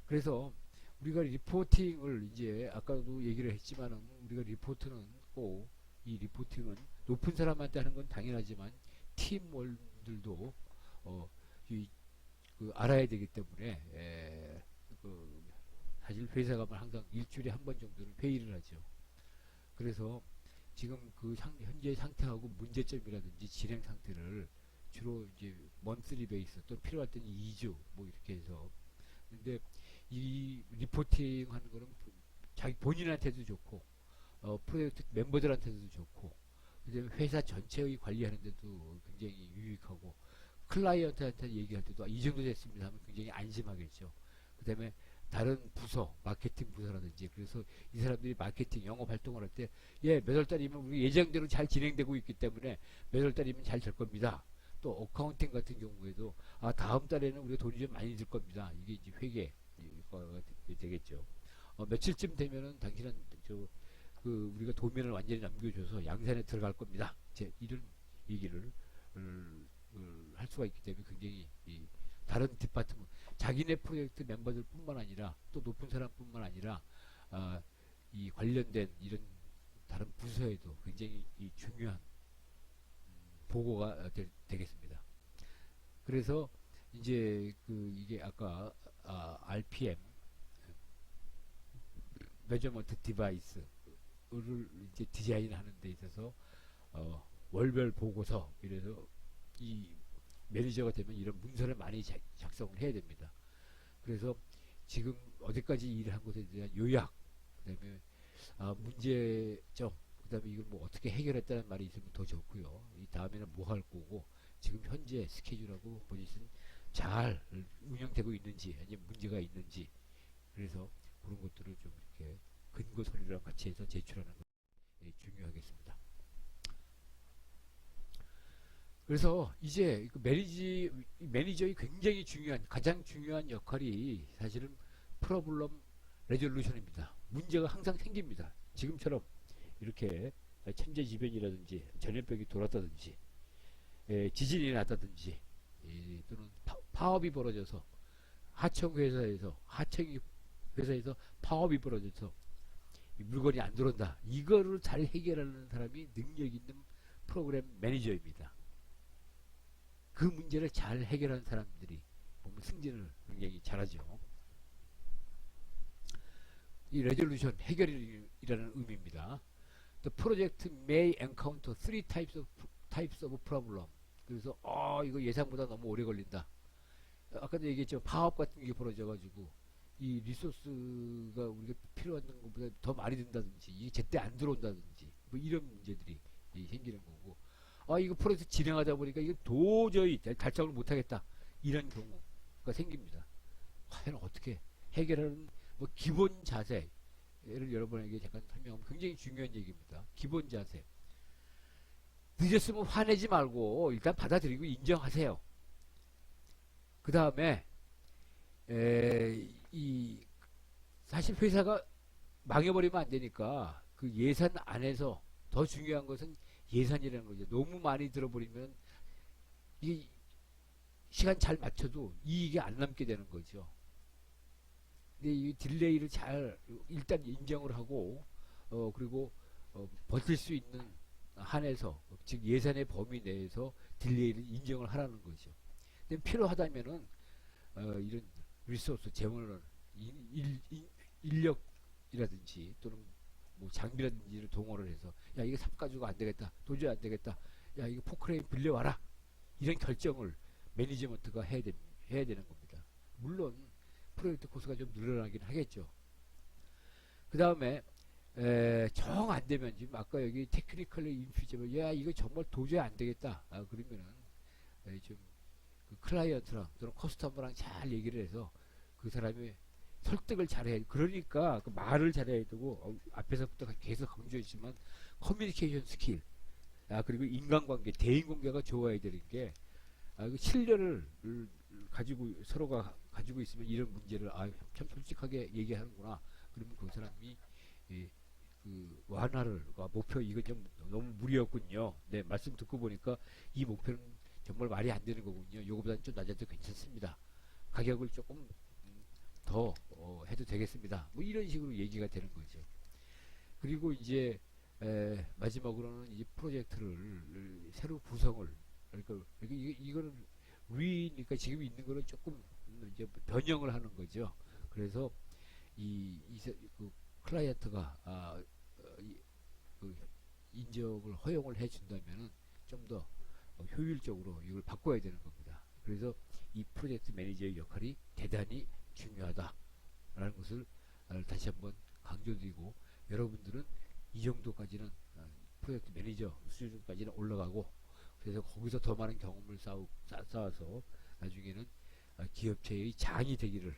그래서 우리가 리포팅을 이제 아까도 얘기를 했지만은 우리가 리포트는 꼭 이 리포팅은 높은 사람한테 하는 건 당연하지만 팀원들도 알아야 되기 때문에 사실 회사 가면 항상 일주일에 한 번 정도는 회의를 하죠. 그래서 지금 그 현재 상태하고 문제점이라든지 진행 상태를 주로 이제 먼슬리 베이스 또 필요할 때는 2주 뭐 이렇게 해서, 근데 이 리포팅 하는 거는 자기 본인한테도 좋고 프로젝트 멤버들한테도 좋고, 그다음에 회사 전체의 관리하는 데도 굉장히 유익하고, 클라이언트한테 얘기할 때도 이 정도 됐습니다 하면 굉장히 안심하겠죠. 그 다음에 다른 부서, 마케팅 부서라든지, 그래서 이 사람들이 마케팅, 영업 활동을 할 때, 예, 몇 월 달이면 우리 예정대로 잘 진행되고 있기 때문에 몇 월 달이면 잘 될 겁니다. 또 어카운팅 같은 경우에도 다음 달에는 우리가 돈이 좀 많이 들 겁니다. 이게 이제 회계가 되겠죠. 며칠쯤 되면은 당신은 우리가 도면을 완전히 남겨줘서 양산에 들어갈 겁니다. 이런 얘기를 할 수가 있기 때문에 굉장히 다른 디파트먼트, 자기네 프로젝트 멤버들 뿐만 아니라 또 높은 사람 뿐만 아니라 이 관련된 이런 다른 부서에도 굉장히 중요한 보고가 되겠습니다. 그래서 이제 이게 아까 RPM 메저먼트 디바이스를 이제 디자인하는 데 있어서 월별 보고서, 이래서 이 매니저가 되면 이런 문서를 많이 작성을 해야 됩니다. 그래서 지금 어디까지 일을 한 것에 대한 요약, 그 다음에 문제점, 그 다음에 이걸 뭐 어떻게 해결했다는 말이 있으면 더 좋고요. 이 다음에는 뭐 할 거고, 지금 현재 스케줄하고 포지션 잘 운영되고 있는지 아니면 문제가 있는지, 그래서 그런 것들을 좀 이렇게 근거 서류랑 같이 해서 제출하는 것이 중요하겠습니다. 그래서 이제 매니저의 굉장히 가장 중요한 역할이 사실은 프로블럼 레졸루션입니다. 문제가 항상 생깁니다. 지금처럼 이렇게 천재지변이라든지 전염병이 돌았다든지 지진이 났다든지 또는 파업이 벌어져서 하청회사에서 파업이 벌어져서 물건이 안 들어온다. 이거를 잘 해결하는 사람이 능력 있는 프로그램 매니저입니다. 그 문제를 잘 해결하는 사람들이 보면 승진을 굉장히 잘하죠. 이 레졸루션, 해결이라는 의미입니다. The project may encounter three types of problem. 그래서 이거 예상보다 너무 오래 걸린다. 아까도 얘기했죠. 파업 같은 게 벌어져가지고 이 리소스가 우리가 필요한 것보다 더 많이 든다든지, 이게 제때 안 들어온다든지, 뭐 이런 문제들이 생기는 거고, 이거 프로젝트 진행하다 보니까 이거 도저히 달성을 못하겠다, 이런 경우가 생깁니다. 과연 어떻게 해결하는 뭐 기본 자세를 여러분에게 잠깐 설명하면 굉장히 중요한 얘기입니다. 기본 자세. 늦었으면 화내지 말고 일단 받아들이고 인정하세요. 그 다음에 사실 회사가 망해버리면 안 되니까 그 예산 안에서 더 중요한 것은 예산이라는 거죠. 너무 많이 들어버리면 이 시간 잘 맞춰도 이익이 안 남게 되는 거죠. 근데 이 딜레이를 잘 일단 인정을 하고 그리고 버틸 수 있는 한에서 즉 예산의 범위 내에서 딜레이를 인정을 하라는 거죠. 근데 필요하다면은 이런 리소스 재원을 인력이라든지 또는 뭐 장비라든지를 동원을 해서 야 이거 삽 가지고 안 되겠다 도저히 안 되겠다 야 이거 포크레인 빌려와라 이런 결정을 매니지먼트가 해야 되는 겁니다. 물론 프로젝트 코스가 좀 늘어나긴 하겠죠. 그 다음에 정 안 되면 지금 아까 여기 테크니컬리 인피지블 야 이거 정말 도저히 안 되겠다 그러면은 좀 그 클라이언트랑 또는 커스터머랑 잘 얘기를 해서 그 사람이 설득을 잘해. 그러니까 그 말을 잘해야 되고 앞에서부터 계속 강조했지만 커뮤니케이션 스킬 그리고 인간관계 대인관계가 좋아야 되는 게 그 신뢰를 가지고 서로가 가지고 있으면 이런 문제를 참 솔직하게 얘기하는구나. 그러면 그 사람이 그 완화를 목표 이건 좀 너무 무리였군요. 네 말씀 듣고 보니까 이 목표는 정말 말이 안 되는 거군요. 요거보다는 좀 낮아도 괜찮습니다. 가격을 조금 더 해도 되겠습니다. 뭐 이런 식으로 얘기가 되는 거죠. 그리고 이제 마지막으로는 이제 프로젝트를 새로 구성을 그러니까 이거는 위니까 지금 있는 거는 조금 이제 변형을 하는 거죠. 그래서 그 클라이언트가 그 인정을 허용을 해준다면은 좀 더 효율적으로 이걸 바꿔야 되는 겁니다. 그래서 이 프로젝트 매니저의 역할이 대단히 중요하다라는 것을 다시 한번 강조드리고 여러분들은 이 정도까지는 프로젝트 매니저 수준까지는 올라가고 그래서 거기서 더 많은 경험을 쌓아서 나중에는 기업체의 장이 되기를